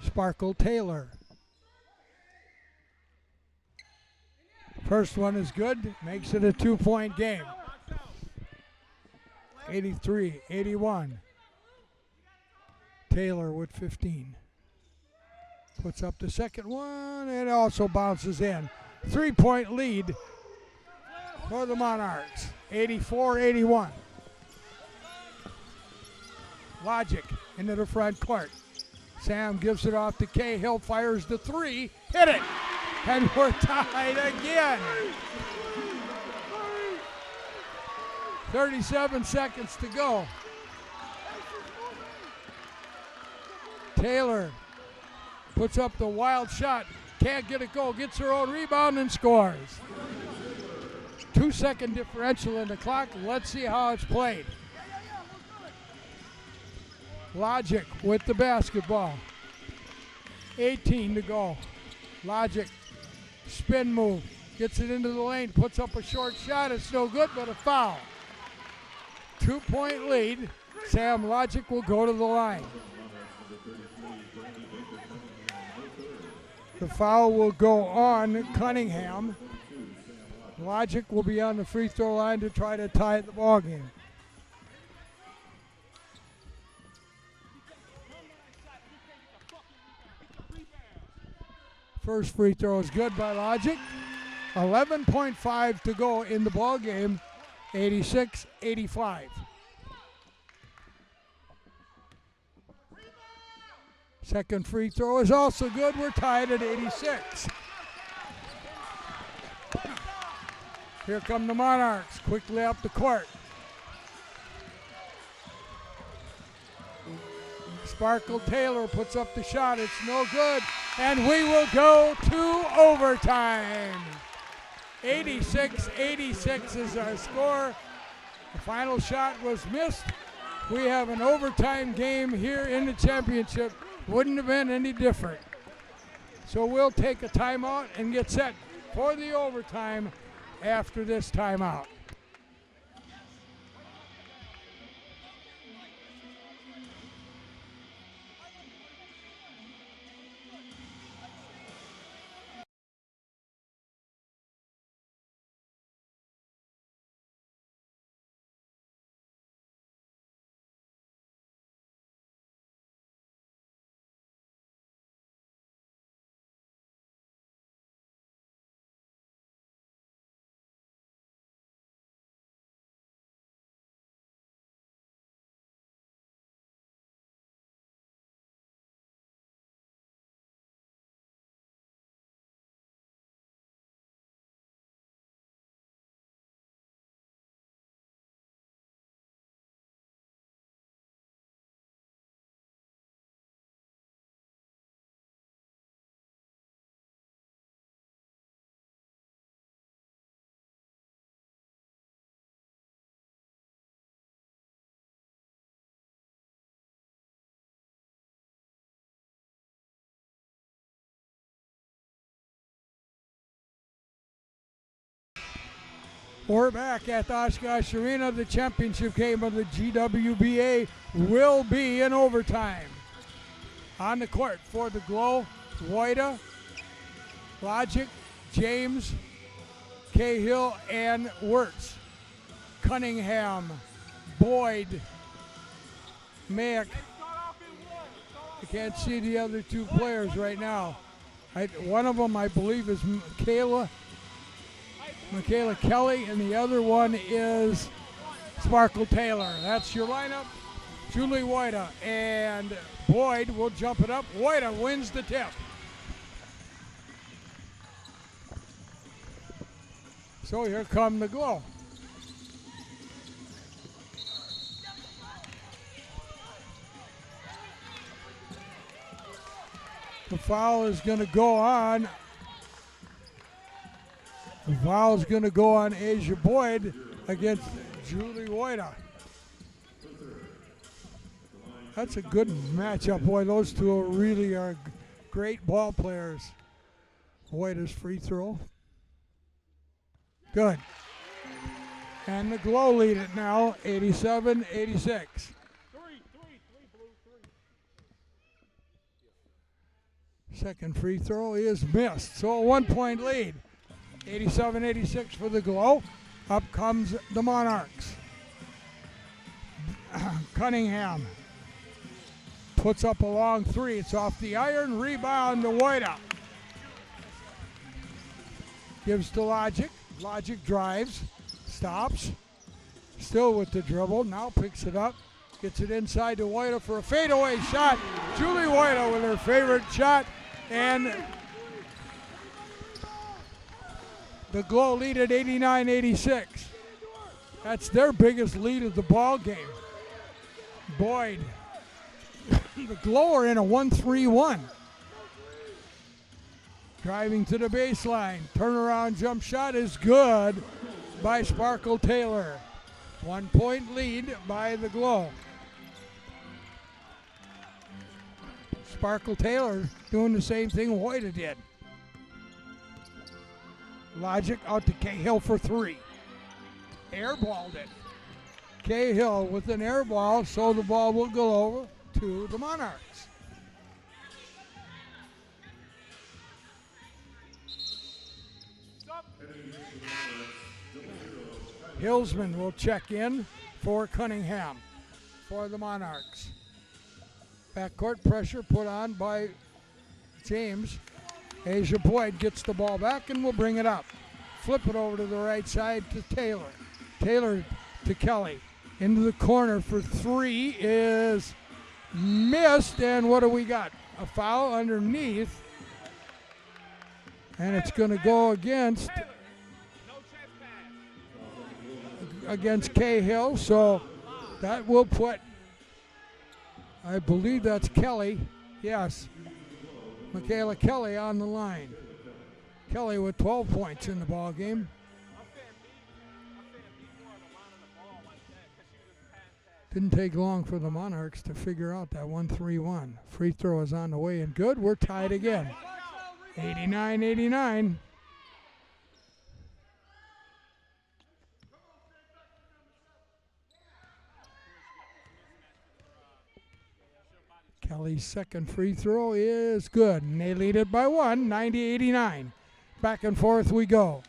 S1: Sparkle Taylor. First one is good. Makes it a 2-point game. 83-81. Taylor with 15. Puts up the second one and also bounces in. 3-point lead for the Monarchs. 84-81. Logic into the front court. Sam gives it off to Cahill, fires the 3, hit it, and we're tied again. 37 seconds to go. Taylor puts up the wild shot, can't get it go, gets her own rebound and scores. 2-second differential in the clock. Let's see how it's played. Logic with the basketball. 18 to go. Logic, spin move, gets it into the lane, puts up a short shot. It's no good, but a foul. 2-point lead. Sam Logic will go to the line. The foul will go on Cunningham. Logic will be on the free throw line to try to tie the ball game. First free throw is good by Logic. 11.5 to go in the ball game. 86-85. Second free throw is also good. We're tied at 86. Here come the Monarchs quickly up the court. Sparkle Taylor puts up the shot. It's no good. And we will go to overtime. 86-86 is our score. The final shot was missed. We have an overtime game here in the championship. Wouldn't have been any different. So we'll take a timeout and get set for the overtime after this timeout. We're back at the Oshkosh Arena. The championship game of the GWBA will be in overtime. On the court for the Glow, Wojda, Logic, James, Cahill, and Wirtz. Cunningham, Boyd, Mack. I can't see the other two players right now. One of them, I believe, is Michaela Kelly, and the other one is Sparkle Taylor. That's your lineup. Julie Wojda and Boyd will jump it up. Wojda wins the tip. So here come the Glow. The foul is going to go on. The foul is going to go on Asia Boyd against Julie Wojda. That's a good matchup. Boy, those two really are great ball players. Wojda's free throw. Good. And the Glow lead it now, 87-86. Second free throw is missed. So a 1 point lead. 87-86 for the Glow. Up comes the Monarchs. Cunningham puts up a long three. It's off the iron. Rebound to Wojda. Gives to Logic. Logic drives. Stops. Still with the dribble. Now picks it up. Gets it inside to Wojda for a fadeaway shot. Julie Wojda with her favorite shot. And the Glow lead at 89-86. That's their biggest lead of the ball game. Boyd. The Glow are in a 1-3-1. Driving to the baseline. Turnaround jump shot is good by Sparkle Taylor. 1 point lead by the Glow. Sparkle Taylor doing the same thing Wojda did. Logic out to Cahill for three. Airballed it. Cahill with an air ball, so the ball will go over to the Monarchs. Hillsman will check in for Cunningham for the Monarchs. Backcourt pressure put on by James. Asia Boyd gets the ball back and will bring it up. Flip it over to the right side to Taylor. Taylor to Kelly. Into the corner for three is missed. And what do we got? A foul underneath. And it's going to go against Cahill. So that will put, I believe that's Kelly. Yes. Michaela Kelly on the line. Kelly with 12 points in the ball game. Didn't take long for the Monarchs to figure out that 1-3-1. Free throw is on the way and good. We're tied again. 89-89. Kelly's second free throw is good, and they lead it by one, 90-89. Back and forth we go.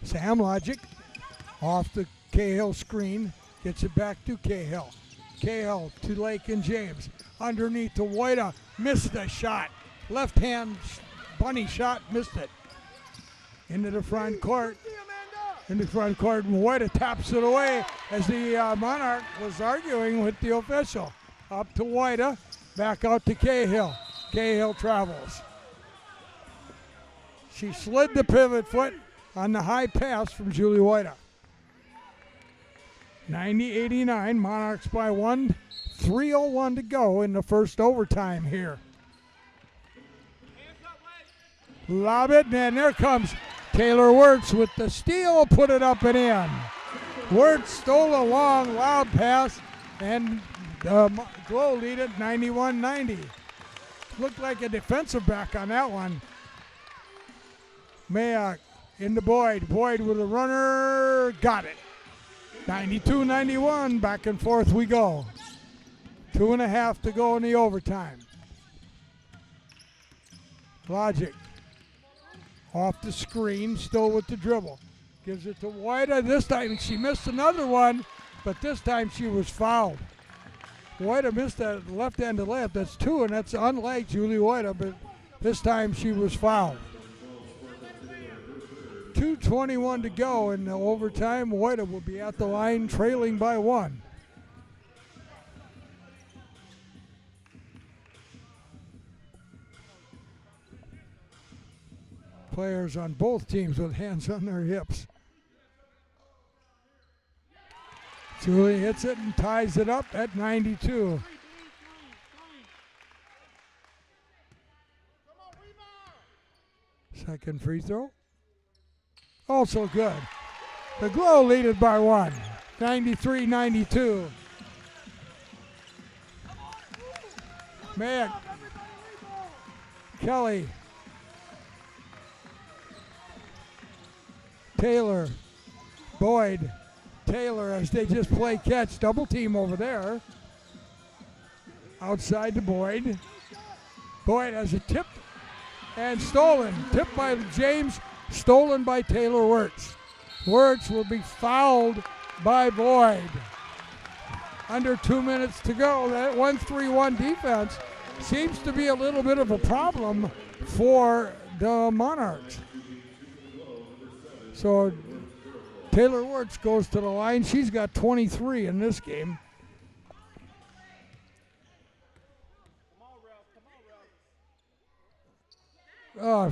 S1: Sam Logic off the Cahill screen, gets it back to Cahill. Cahill to Lake and James. Underneath to Wojda, missed the shot. Left hand bunny shot, missed it. Into the front court. In the front court, and Wojda taps it away as the Monarch was arguing with the official. Up to Wojda, back out to Cahill. Cahill travels. She slid the pivot foot on the high pass from Julie Wojda. 90-89, Monarchs by one. 3:01 to go in the first overtime here. Lob it, and there comes Taylor Wirtz with the steal, put it up and in. Wirtz stole a long, loud pass, and Glow lead it 91-90. Looked like a defensive back on that one. Mayock into Boyd. Boyd with a runner. Got it. 92-91. Back and forth we go. 2.5 to go in the overtime. Logic. Off the screen, still with the dribble. Gives it to Wojda. This time she missed another one, but this time she was fouled. Wojda missed that left-handed layup. That's 2, and that's unlike Julie Wojda, but this time she was fouled. 2:21 to go in the overtime. Wojda will be at the line trailing by 1. Players on both teams with hands on their hips. Julie hits it and ties it up at 92. Second free throw. Also good. The Glow lead it by 1. 93-92. Mayock. Kelly. Taylor, Boyd, Taylor as they just play catch. Double team over there. Outside to Boyd. Boyd has a tip and stolen. Tipped by James, stolen by Taylor Wirtz. Wirtz will be fouled by Boyd. Under 2 minutes to go. That 1-3-1 defense seems to be a little bit of a problem for the Monarchs. So Taylor Wirtz goes to the line. She's got 23 in this game.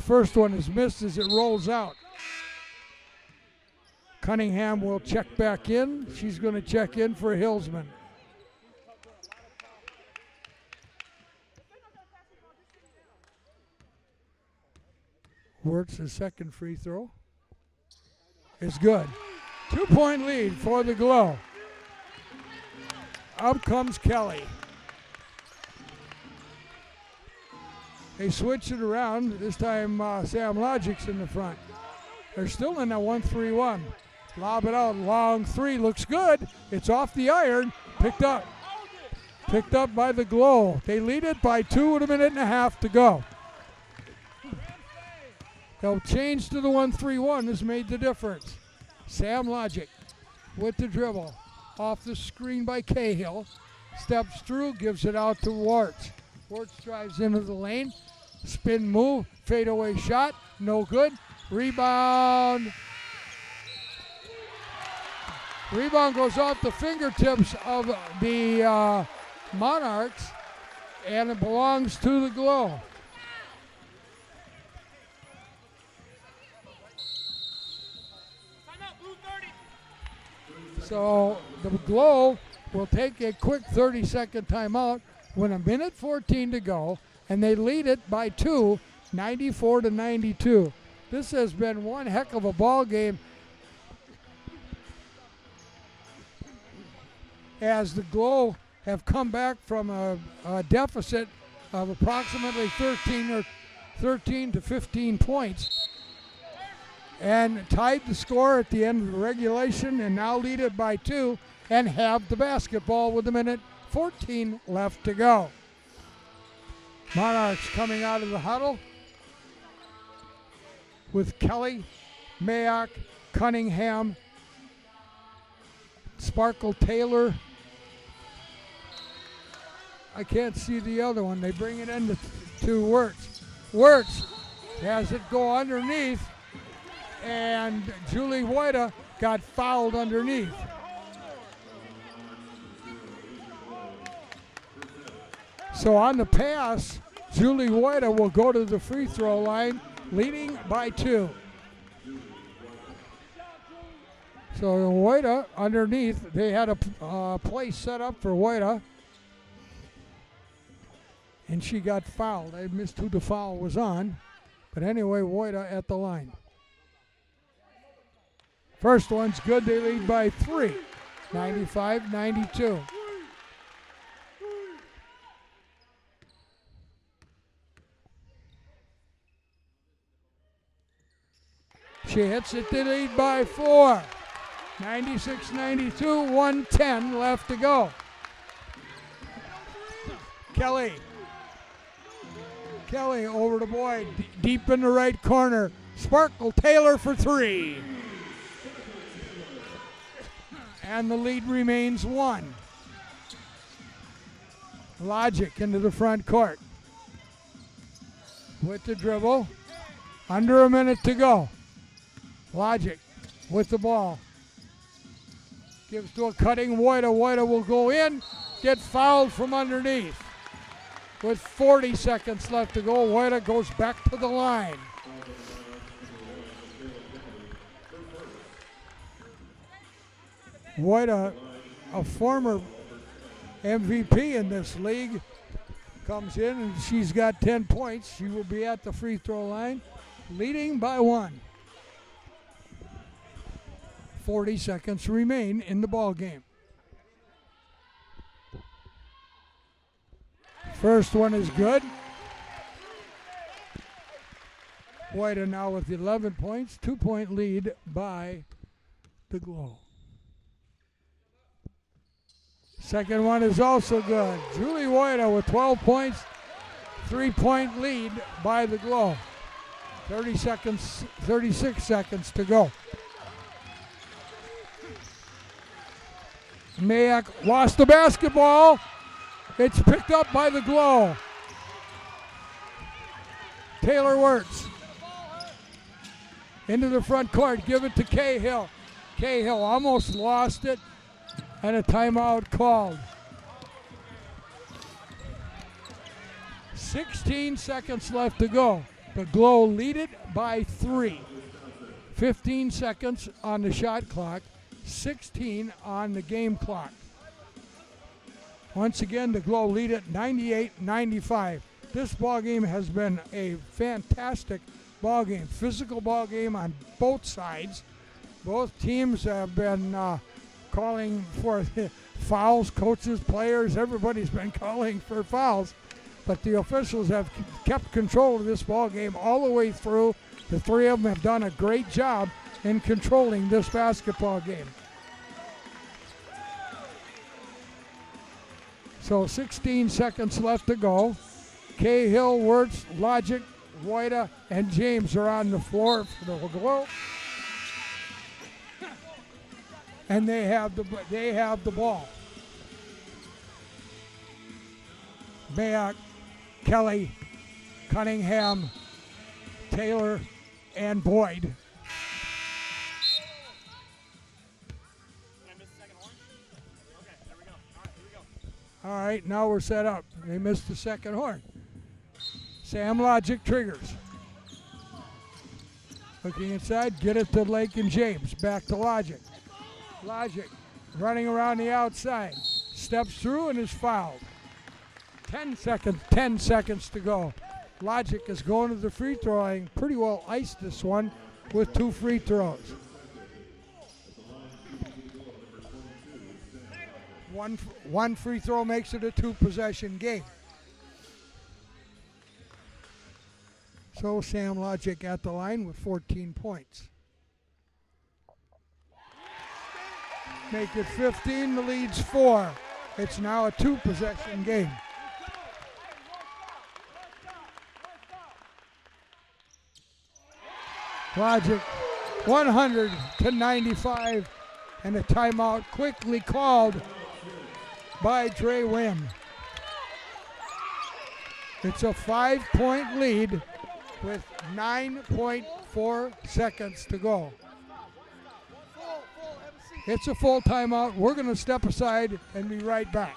S1: First one is missed as it rolls out. Cunningham will check back in. She's going to check in for Hillsman. Wirtz's second free throw is good. 2-point lead for the Glow. Up comes Kelly. They switch it around. This time Sam Logic's in the front. They're still in that 1-3-1. Lob it out. Long three. Looks good. It's off the iron. Picked up. Picked up by the Glow. They lead it by 2 with 1.5 minutes to go. They'll change to the 1-3-1. This made the difference. Sam Logic with the dribble. Off the screen by Cahill. Steps through, gives it out to Wirtz. Wirtz drives into the lane. Spin move, fadeaway shot, no good. Rebound. Rebound goes off the fingertips of the Monarchs, and it belongs to the Glow. So the Glow will take a quick 30-second timeout with 1:14 to go, and they lead it by 2, 94-92. This has been one heck of a ball game as the Glow have come back from a deficit of approximately 13 to 15 points and tied the score at the end of the regulation and now lead it by 2 and have the basketball with 1:14 left to go. Monarchs coming out of the huddle with Kelly, Mayock, Cunningham, Sparkle Taylor. I can't see the other one. They bring it in to Wirtz. Wirtz has it go underneath, and Julie Wojda got fouled underneath. So on the pass, Julie Wojda will go to the free throw line, leading by 2. So Wojda underneath, they had a place set up for Wojda, and she got fouled. I missed who the foul was on, but anyway, Wojda at the line. First one's good. They lead by 3, 95-92. She hits it to lead by 4. 96-92, 1:10 left to go. Kelly over to Boyd, deep in the right corner. Sparkle Taylor for 3. And the lead remains 1. Logic into the front court. With the dribble. Under a minute to go. Logic with the ball. Gives to a cutting Woida. Woida will go in. Get fouled from underneath. With 40 seconds left to go, Woida goes back to the line. Woida, a former MVP in this league, comes in and she's got 10 points. She will be at the free throw line, leading by 1. 40 seconds remain in the ball game. First one is good. Woida now with 11 points, 2-point lead by the Glow. Second one is also good. Julie Woida with 12 points, 3-point lead by the Glow. 36 seconds to go. Mayak lost the basketball. It's picked up by the Glow. Taylor Wirtz into the front court. Give it to Cahill. Cahill almost lost it, and a timeout called. 16 seconds left to go. The Glow lead it by 3. 15 seconds on the shot clock, 16 on the game clock. Once again, the Glow lead it 98-95. This ball game has been a fantastic ball game, physical ball game on both sides. Both teams have been calling for fouls, coaches, players, everybody's been calling for fouls. But the officials have kept control of this ball game all the way through. The three of them have done a great job in controlling this basketball game. So 16 seconds left to go. Cahill, Wirtz, Logic, Woida, and James are on the floor for the Glow. And they have the ball. Mayak, Kelly, Cunningham, Taylor, and Boyd. All right, now we're set up. They missed the second horn. Sam Logic triggers. Looking inside, get it to Lake and James. Back to Logic. Logic running around the outside. Steps through and is fouled. 10 seconds to go. Logic is going to the free throw line. Pretty well iced this one with 2 free throws. One free throw makes it a 2-possession game. So Sam Logic at the line with 14 points. Make it 15, the lead's 4. It's now a 2-possession game. Logic 100-95, and a timeout quickly called by Dre Wynn. It's a 5-point lead with 9.4 seconds to go. It's a full timeout. We're going to step aside and be right back.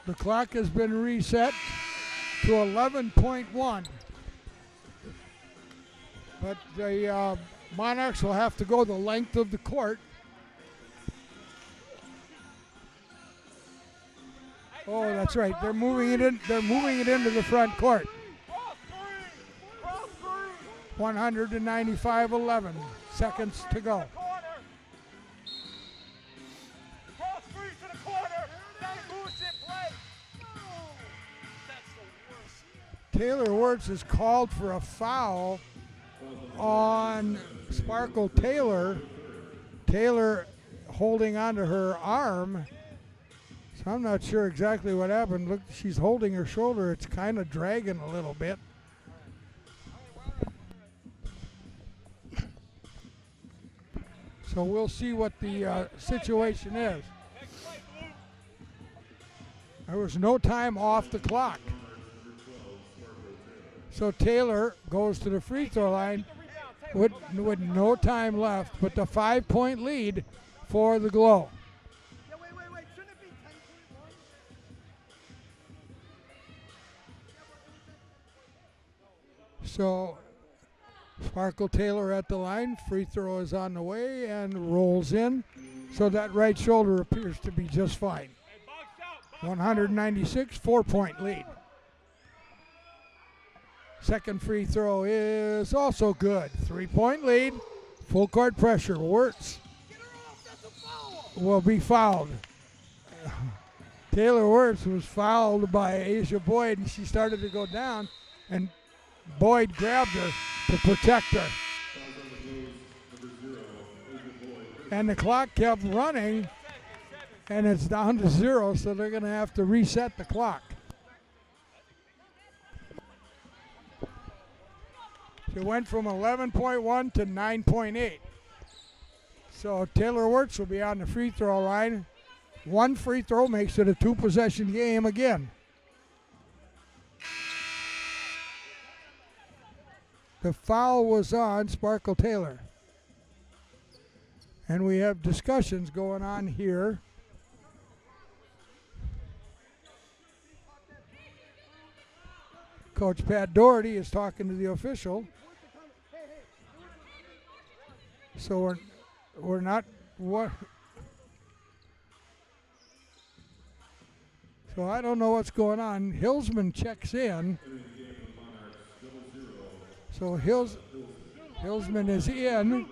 S1: The clock has been reset to 11.1. But the Monarchs will have to go the length of the court. Oh, that's right. They're moving it in. They're moving it into the front court. 195-11 seconds to go.
S3: Cross free to the corner. That bullshit play. That's the worst.
S1: Taylor Wirtz has called for a foul on Sparkle Taylor. Taylor holding onto her arm. So I'm not sure exactly what happened. Look, she's holding her shoulder. It's kind of dragging a little bit. So we'll see what the situation is. There was no time off the clock. So Taylor goes to the free throw line with no time left, but the 5-point lead for the Glow.
S3: Yeah, wait. Shouldn't it be 10.1?
S1: So Sparkle Taylor at the line. Free throw is on the way and rolls in. So that right shoulder appears to be just fine. 196, 4-point lead. Second free throw is also good. 3-point lead. Full court pressure. Wirtz will be fouled. Taylor Wirtz was fouled by Asia Boyd, and she started to go down, and Boyd grabbed her to protect her. And the clock kept running, and it's down to 0, so they're going to have to reset the clock. It went from 11.1 to 9.8. So Taylor Wirtz will be on the free throw line. One free throw makes it a 2-possession game again. The foul was on Sparkle Taylor. And we have discussions going on here. Coach Pat Doherty is talking to the official. So we're not what. So I don't know what's going on. Hillsman checks in. So Hillsman is in.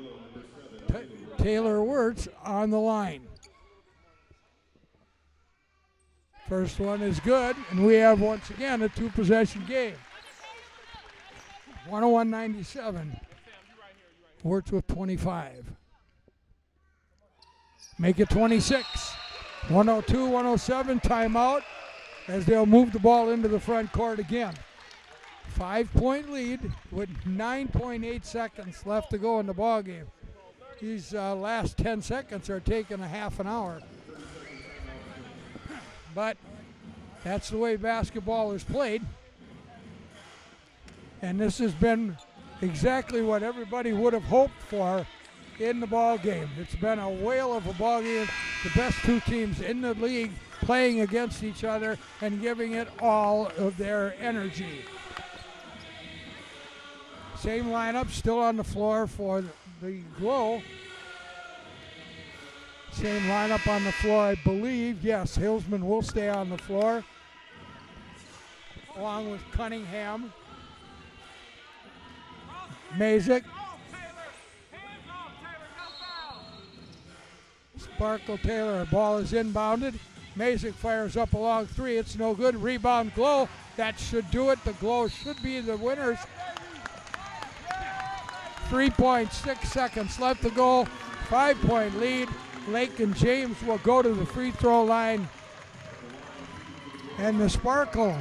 S1: Taylor Wirtz on the line. First one is good, and we have once again a 2-possession game. 101-97. Wirtz with 25. Make it 26. 102-107 timeout as they'll move the ball into the front court again. 5-point lead with 9.8 seconds left to go in the ball game. These last 10 seconds are taking a half an hour. But that's the way basketball is played. And this has been exactly what everybody would have hoped for in the ball game. It's been a whale of a ball game. The best two teams in the league playing against each other and giving it all of their energy. Same lineup still on the floor for the Glow. Same lineup on the floor, I believe. Yes, Hillsman will stay on the floor, along with Cunningham. Mazik. Sparkle Taylor, ball is inbounded. Mazik fires up a long three. It's no good. Rebound Glow. That should do it. The Glow should be the winners. 3.6 seconds left to go. 5-point lead. Lake and James will go to the free throw line. And the sparkle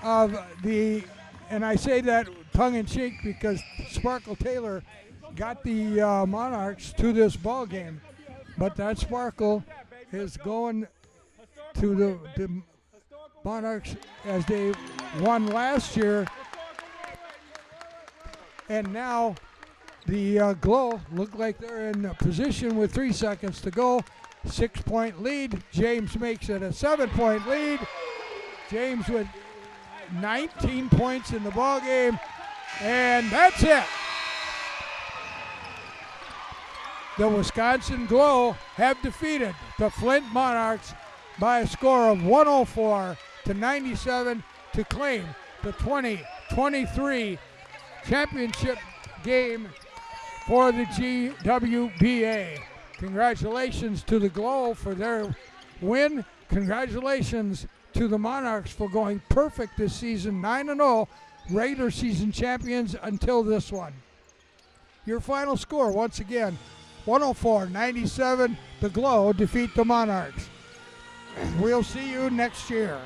S1: of the, and I say that tongue-in-cheek because Sparkle Taylor got the Monarchs to this ball game. But that sparkle is going to the Monarchs as they won last year. And now the Glow look like they're in a position with 3 seconds to go. 6-point lead. James makes it a 7-point lead. James with 19 points in the ball game, and that's it. The Wisconsin Glow have defeated the Flint Monarchs by a score of 104-97 to claim the 2023 championship game for the GWBA. Congratulations to the Glow for their win. Congratulations to the Monarchs for going perfect this season, 9-0, regular season champions until this one. Your final score, once again, 104-97. The Glow defeat the Monarchs. We'll see you next year.